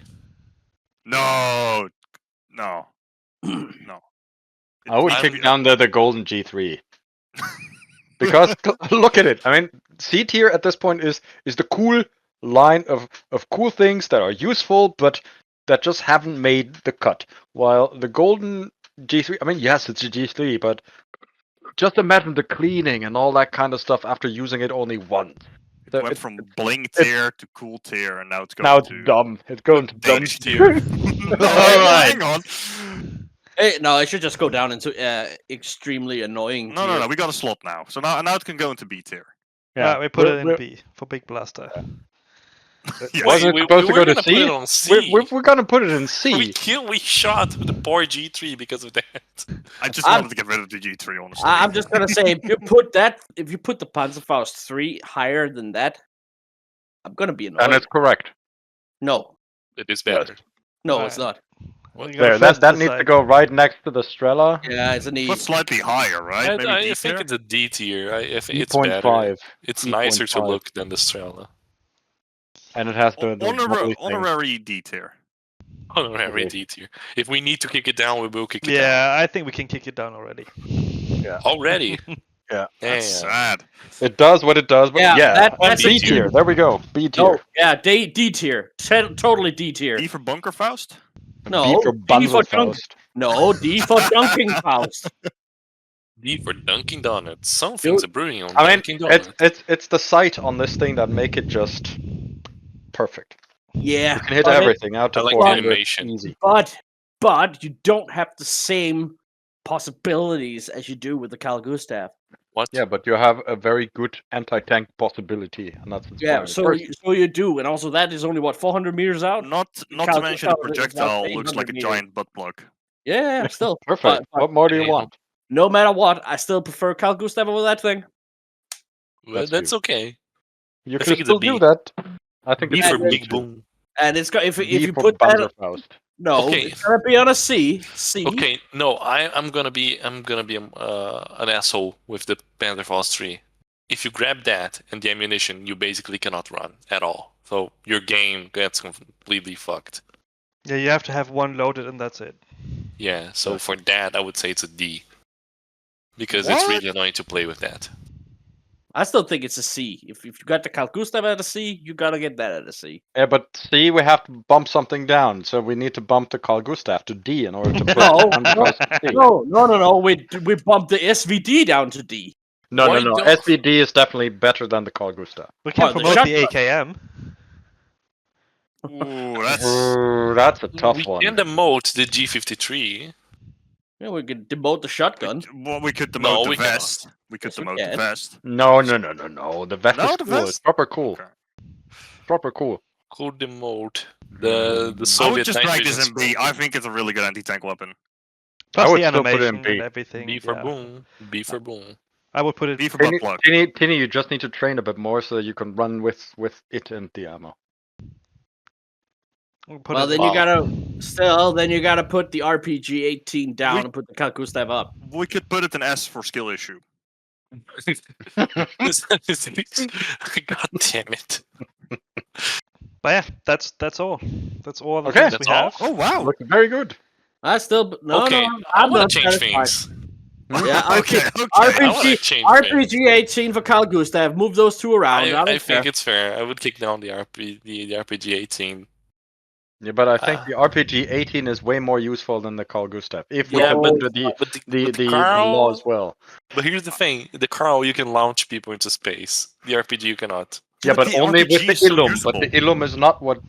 No. No. No. I would I'm- kick down the golden G3. Because look at it. I mean, C tier at this point is the cool line of cool things that are useful, but that just haven't made the cut. While the golden G3, I mean, yes, it's a G3, but just imagine the cleaning and all that kind of stuff after using it only once. It went from bling tier to cool tier, and now it's going Now it's to dumb. It's going to dumb Danish tier. No, Alright. hang on. Hey, no, it should just go down into extremely annoying No, tier. we got a slot now. So now it can go into B tier. Yeah, we put it in B for Big Blaster. Yes. Wasn't it supposed to were go to gonna C? Put it on C. We're gonna put it in C. We shot the poor G3 because of that. I just I'm- wanted to get rid of the G3, honestly. I'm just gonna say, if you put the Panzerfaust 3 higher than that, I'm gonna be annoyed. And it's correct. No, It is better. no, it's not. We gotta There, flip that this needs to side. go right next to the Strela. Yeah, it's an E. But slightly higher, right? Maybe I D think tier? it's a D tier. It's better. 3.5. It's nicer to 3.5. look than the Strela. And it has the wobbly thing. Honorary D tier. Honorary Okay. D tier. If we need to kick it down, we will kick it down. Yeah, I think we can kick it down already. Already. Yeah. That's Damn. sad. It does what it does, but that's B a tier. There we go. B tier. No, yeah, D tier. Totally D tier. D for Bunkerfaust? No, B for D for dunk. Panzerfaust. No, D for dunking Faust. D for Dunkin' Donuts. Some things are brewing on I mean, Dunkin' Donuts. it's the sight on this thing that make it just perfect. Yeah, You can hit but everything out to I like the 400. animation. Easy. but you don't have the same possibilities as you do with the Carl Gustav. What? Yeah, but you have a very good anti-tank possibility, and that's Yeah, inspiring. so First, so you do, and also that is only what 400 meters out. Not to Calculus mention the is about projectile looks 800 like a meters. giant butt plug. Yeah, still. perfect. but What more do you Yeah. want? no matter what, I still prefer Carl Gustav over that thing. Well, That's that's okay. You I can think it's a still do B. that. I think B it's for a B Big too. Boom. And it's got if B you for put that Panzerfaust. no, Okay. it's gonna be on a C. C. Okay, no, I'm gonna be an asshole with the Panzerfaust 3. If you grab that and the ammunition, you basically cannot run at all. So your game gets completely fucked. Yeah, you have to have one loaded and that's it. Yeah, so Yeah. for that, I would say it's a D. Because it's What? really annoying to play with that. I still think it's a C. If you got the Carl Gustav at a C, you gotta get that at a C. Yeah, but see, we have to bump something down, so we need to bump the Carl Gustav to D in order to put No, Panzerfaust to C. No. We bumped the SVD down to D. No. Why don't- SVD is definitely better than the Carl Gustav. We can Oh, the promote the shotgun. AKM. Ooh, that's Ooh, that's a tough we one. can demote the G53. Yeah, we could demote the shotgun. well, we could No, demote we the cannot. vest. We could Yes, we demote the can. vest. No. The vest No, is the cool. It's vest? proper cool. Okay. Proper cool. Could demote the I Soviet would just night drag this vision in B. I smoking. think it's a really good anti-tank weapon. Plus would the still put it in animation B. and everything. B for yeah. boom. B for boom. I would put it. B for butt plug. Tinny, you just need to train a bit more so you can run with it and the ammo. Put Well, it then in- you gotta put the RPG 18 down and put the Carl Gustav up. We could put it in S for skill issue. God damn it. But yeah, that's all. That's all the Okay. things That's we have. Oh wow! Looking very good. I still no Okay, no. I I'm want not to change satisfied. things. Yeah, okay. I want to RPG change things. RPG 18 for Carl Gustav. Move those two around. I, I don't think care. it's fair. I would kick down the RPG 18. Yeah, but I think Ah. the RPG 18 is way more useful than the Carl Gustav. If we Yeah, can but- do the But the Carl, law as well. But here's the thing: the Carl, you can launch people into space. The RPG, you cannot. Yeah, but the only RPG with the is so Illum. usable. But the Illum is not what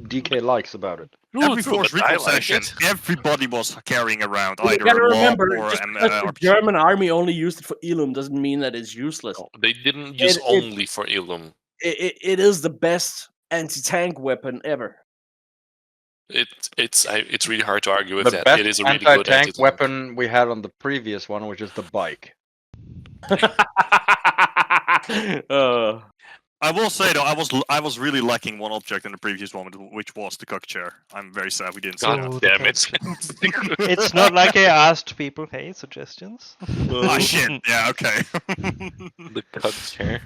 DK likes about it. Every True, Force but I Recon like session, it. everybody was carrying around You either gotta a law remember, or just an because the RPG. German army only used it for Ilum doesn't mean that it's useless. No, they didn't use It- only for Ilum. It is the best anti-tank weapon ever. It's really hard to argue with The that. best It is a really good anti-tank anti-tank. weapon we had on the previous one, which is the bike. I will say though, I was really lacking one object in the previous one, which was the cock chair. I'm very sad we didn't see God that. Oh, damn the it! It's not like I asked people, hey, suggestions. Ah shit! Yeah, okay. The cuck chair.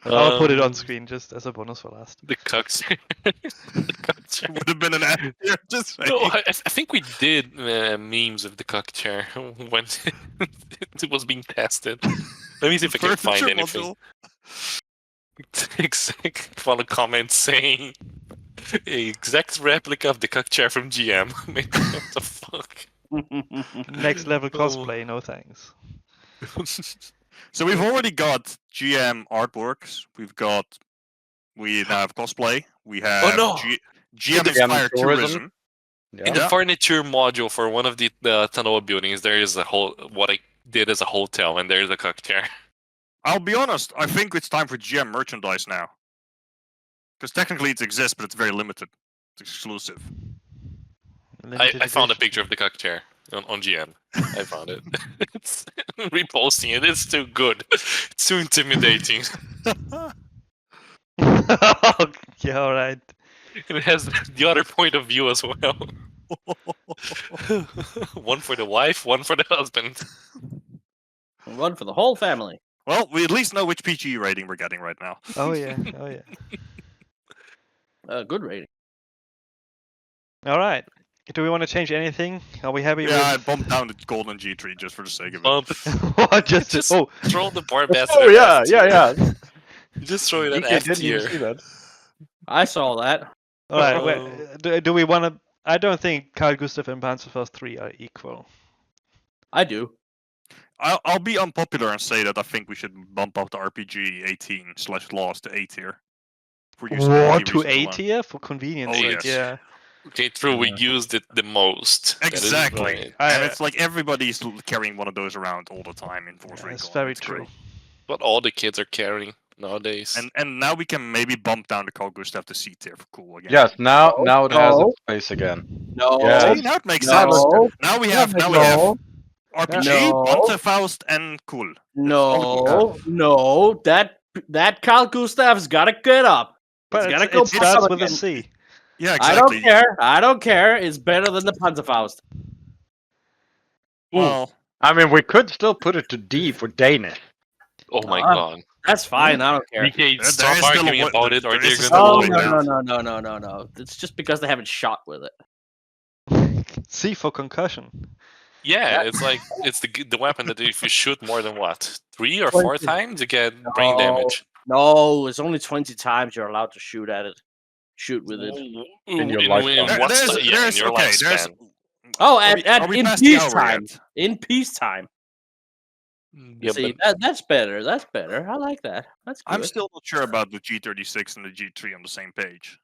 I'll put it on screen just as a bonus for last. The cuck chair. The cuck chair. Would have been an ad here, just saying. No, I think we did memes of the cuck chair when it was being tested. Let me see if I can find Furniture anything. module. Exact follow a comment saying exact replica of the cuck chair from GM. What the fuck? Next level Oh. cosplay, no thanks. So we've already got GM artworks. We now have cosplay. We have no! GM the inspired tourism. tourism. Yeah. In the furniture module for one of the Tanoa buildings, there is a whole what I did as a hotel, and there's a cuck chair. I'll be honest. I think it's time for GM merchandise now. Because technically it exists, but it's very limited. It's exclusive. Limited I found a edition. picture of the cuck chair on GM. I found it. It's reposting it. It's too good. It's too intimidating. Yeah, alright. It has the other point of view as well. One for the wife, one for the husband. One for the whole family. Well, we at least know which PG rating we're getting right now. Oh yeah, oh yeah. Good rating. Alright. Do we want to change anything? Are we happy Yeah, I with... bumped down the golden G3 just for the sake of it. What, just... Oh, Throw the bar basket. Oh yeah, yeah. Just throw it at DK F didn't even see tier. that. I saw that. alright. Oh. Do we want to... I don't think Carl Gustav and Panzerfaust 3 are equal. I do. I'll be unpopular and say that I think we should bump up the RPG 18/laws to A tier. For What, usability to reasons 8 alone. here? For convenience Oh, sake, yes. yeah. Okay, true. We used it the most. That is Exactly. right. And it's like everybody's carrying one of those around all the time in Force That's Recon. very It's true. great. What all the kids are carrying nowadays. And now we can maybe bump down the Carl Gustav to C tier for cool again. Yes, now it has No. its space again. No. Yeah. See, now it makes No. sense. Now we have No. RPG, No. Panzerfaust, and cool. No. No. That Carl Gustav's got to get up. But It's gotta it go starts bottom with a again. C. Yeah, I exactly. don't care. I don't care. It's better than the Panzerfaust. Well, I mean, we could still put it to D for Danish. Oh my Ah. god. That's fine. I don't care. DK, There stop is still a arguing wa- about it, or there they're is gonna still a Oh way lose. down. no. It's just because they haven't shot with it. C for concussion. Yeah, it's like it's the weapon that if you shoot more than what 3 or 4 20. times, you get brain No, damage. no, it's only 20 times you're allowed to shoot at it. Shoot with it. In your In lifetime. what's the, yeah, in your lifespan. Oh, Are we in past the hour peacetime. yet? In peacetime. Yeah, See, but that's better. That's better. I like that. That's good. I'm still not sure about the G36 and the G3 on the same page.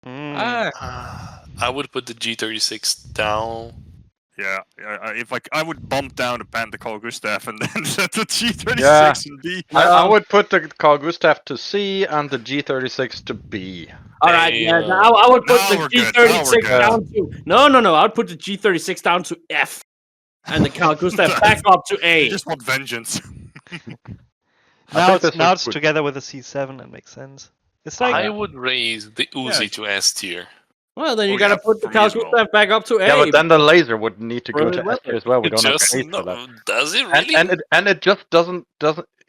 I would put the G36 down. Yeah, if I would bump down the Panther Carl Gustav and then set the G36 Yeah. and B. I would put the Carl Gustav to C and the G36 to B. All right, yeah. Damn. I would put Now the we're good, now we're G36 good. down to no. I would put the G36 down to F, and the Carl Gustav back up to I A. just want vengeance. Now think this it's would- together with the C7. That makes sense. It's like I would raise the Uzi Yeah. to S tier. Well, then you Oh, gotta yeah, put the for me Carl as well. Back up to A. Yeah, but then the laser would need to go Really to well. S tier as well. We don't have Just space for that. no, does it really? And it just doesn't.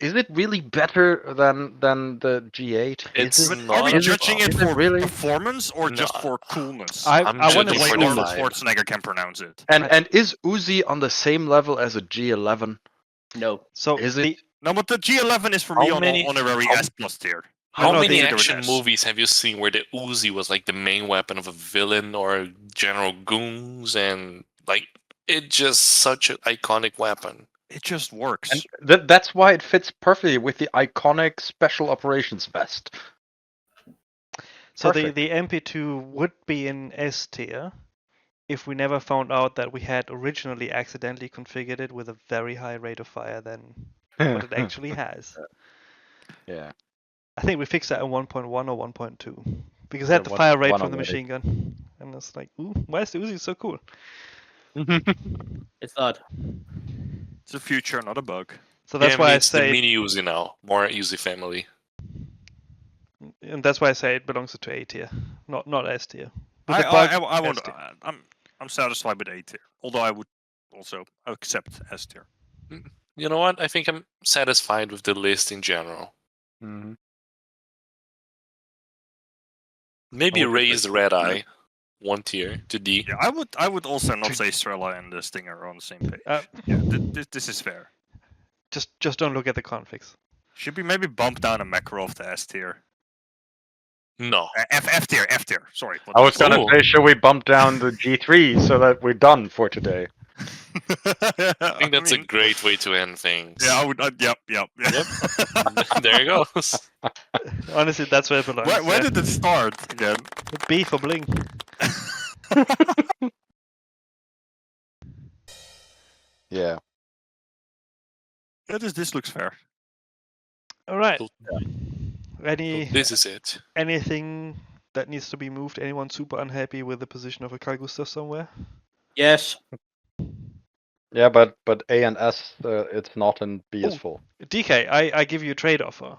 Is it really better than the G8? It's Is it? Are we not. judging it Is it for really? performance or just No. for coolness? I I'm want the to judging way for see. the Arnold vibe. Schwarzenegger can pronounce it. And is Uzi on the same level as a G11? No. So Is it? No, but the G11 is for How me many- on honorary how- S plus tier. How no, many the- action S. movies have you seen where the Uzi was like the main weapon of a villain or General Goons, and like it's just such an iconic weapon. It just works. And that's why it fits perfectly with the iconic special operations vest. So Perfect. the MP2 would be in S tier if we never found out that we had originally accidentally configured it with a very high rate of fire than what it actually has. Yeah. I think we fixed that in 1.1 or 1.2 because it Yeah, had the fire rate 1 from the already. machine gun, and it's like, ooh, why is the Uzi so cool? It's not. It's a feature, not a bug. So that's Yeah, why I it's the say, mini Uzi now, more Uzi family. and that's why I say it belongs to A tier, not S tier. With I the bug, won't. S tier. I'm satisfied with A tier. Although I would also accept S tier. You know what? I think I'm satisfied with the list in general. Mhm. Maybe I would raise the agree. red eye 1 tier to D. Yeah, I would also not say Strela and the Stinger are on the same page. Uh, Yeah, this is fair. just don't look at the configs. Should we maybe bump down a Makarov to S tier? No. F tier. Sorry. what I was did I gonna Ooh. say, should we bump down the G3 so that we're done for today? say? I think that's a great way to end things. Yeah, I would. Yep. There it goes. Honestly, that's where it belongs. Where yeah. did it start again? B for bling. Yeah. Yeah, this looks fair. All right. So- Any This is it. anything that needs to be moved? Anyone super unhappy with the position of a Carl Gustav somewhere? Yes. Yeah, but A and S, it's not, and B is Oh. full. DK, I give you a trade offer.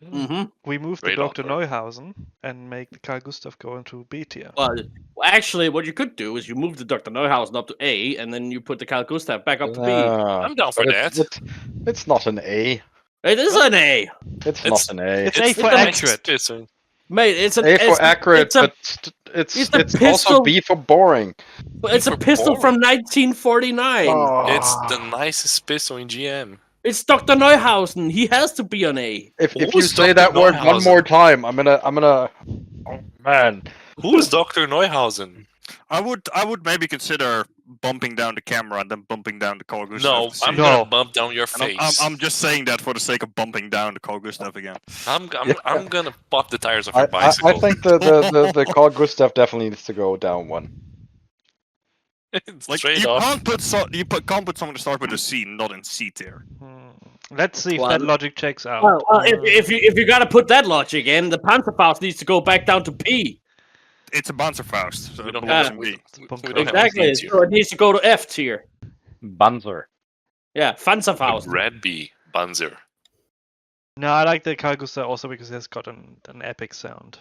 Mm-hmm. We move the Great Dr. offer. Neuhausen and make the Carl Gustav go into B tier. Well, actually, what you could do is you move the Dr. Neuhausen up to A, and then you put the Carl Gustav back up to B. I'm down for but that. it's not an A. It is an A, It's It's- not an A. It's A for the accurate. nicest piston. mate. It's an A for it's, accurate, It's a, but it's it's a also pistol- B for boring. it's a for pistol boring. from 1949. It's the Ah. nicest pistol in GM. It's Dr. Neuhausen. He has to be an A. If you Who's say Dr. that word one Neuhausen? more time, I'm gonna. Oh man. Who's Dr. Neuhausen? I would maybe consider bumping down the camera and then bumping down the Carl Gustav. No, to see- I'm No. gonna bump down your And face. I'm just saying that for the sake of bumping down the Carl Gustav again. I'm Yeah. gonna pop the tires off I your bicycle. I think the Carl Gustav definitely needs to go down one. It's Like straight you up. can't put can't put someone to start with a C, not in C tier. Let's see if Well, that logic checks out. Well, if you gotta put that logic in, the Panzerfaust needs to go back down to B. It's a Panzerfaust, so We it don't belongs have, in we, B. we Bunker. don't Exactly. have So it needs to go to F tier. Banzer. Yeah, a Panzerfaust. Red B Banzer. No, I like the Carl Gustav also because it's got an epic sound.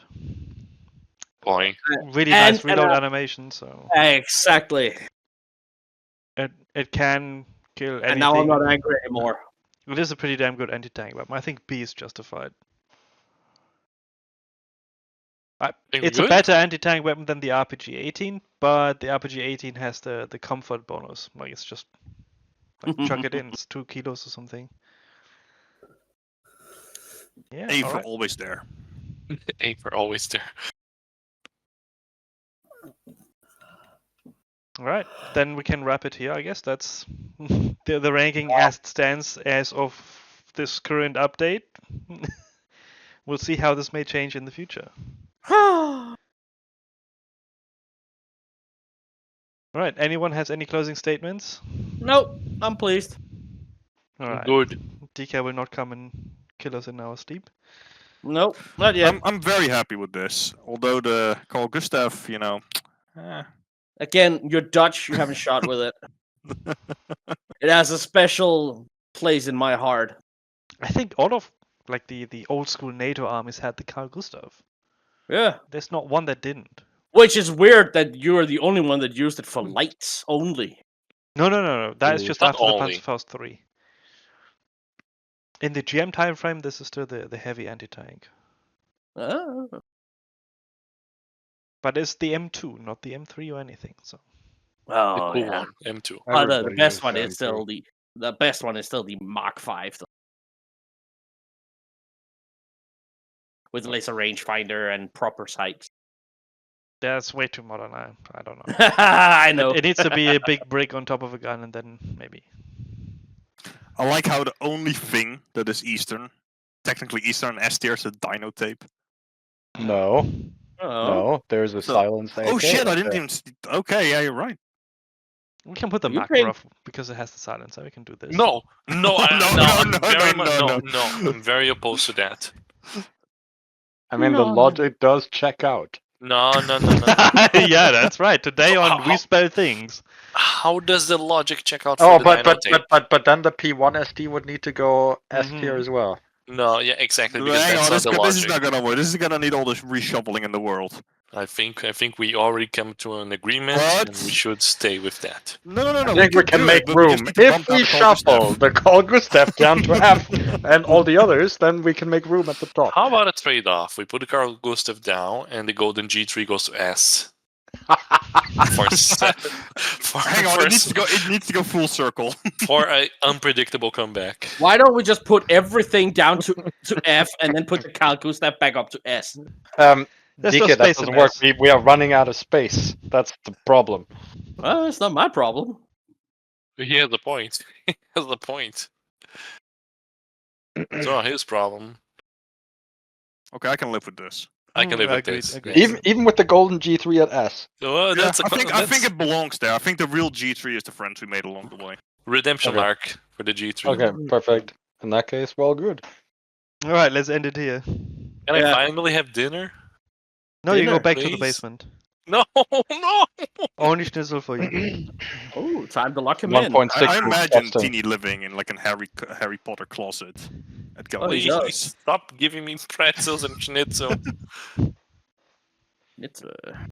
Boing. Really And- nice reload and, animation, so Exactly. it can kill anything. And now I'm not angry anymore. It is a pretty damn good anti-tank weapon. I think B is justified. Think It's we're a good? better anti-tank weapon than the RPG-18, but the RPG-18 has the comfort bonus. Like it's just like chuck it in. It's 2 kilos or something. Yeah. A all for right. always there. A for always there. All right. Then we can wrap it here. I guess that's the ranking as it stands as of this current update. We'll see how this may change in the future. All right. Anyone has any closing statements? Nope, I'm pleased. All right. Good. DK will not come and kill us in our sleep. Nope, not yet. I'm very happy with this. Although the Carl Gustav, Again, you're Dutch. You haven't shot with it. It has a special place in my heart. I think all of like the old school NATO armies had the Carl Gustav. Yeah. There's not one that didn't. Which is weird that you're the only one that used it for lights only. No. That is just Not after the only. Panzerfaust 3. In the GM time frame, this is still the heavy anti-tank. Oh. But it's the M2, not the M3 or anything. So The Oh, cool yeah. one, M2. Oh, the Everybody best uses one them is still too. the best one is still the Mark 5 though. With laser rangefinder and proper sights. that's way too modern. I don't know. I know. It needs to be a big brick on top of a gun, and then maybe. I like how the only thing that is Eastern, technically Eastern S tier, is a Dino tape. No, Oh. no, there's a So- silenced AK. Oh shit! I up didn't there. even. Okay, yeah, you're right. We can put the You Makarov because it has the silencer. We can do this. No, No, I'm no, very no, much no. no. I'm very opposed to that. I mean, the No. logic does check out. No. Yeah, that's right. Today So on how- We Spell Things. How does the logic check out for Oh, the but Dino tape? then the P1 SD would need to go S tier Mhm. as well. No, yeah, exactly. Because Hang that's on, not the this is logic. not gonna work. This is gonna need all this reshuffling in the world. I think we already come to an agreement, What? and we should stay with that. No. I think we can do make it, but we just room. need to If bump down we the Carl shuffle Gustav. the Carl Gustav down to F and all the others, then we can make room at the top. How about a trade-off? We put the Carl Gustav down, and the Golden G3 goes to S. For Hang on, it needs to go full circle. for an unpredictable comeback. Why don't we just put everything down to F and then put the Carl Gustav back up to S? There's no DK, that space doesn't in work. S. We are running out of space. That's the problem. Well, it's not my problem. He has a point. He has a point. It's not his problem. Okay, I can live with this. I can live with Agreed, this. agreed. Even with the golden G3 at S. So, Yeah, that's I think it belongs there. I think the real G3 is the friends we made along the way. redemption Okay. arc for the G3. Okay, perfect. In that case, well, good. All right, let's end it here. Can Yeah. I finally have dinner? No, you go Dinner, back to the please. basement. No. Only schnitzel for you. Oh, time to lock him in. 1.6. I imagine Testing. Teeny living in like a Harry Potter closet at Oh, he Please does. Galatians. stop giving me pretzels and schnitzel. It's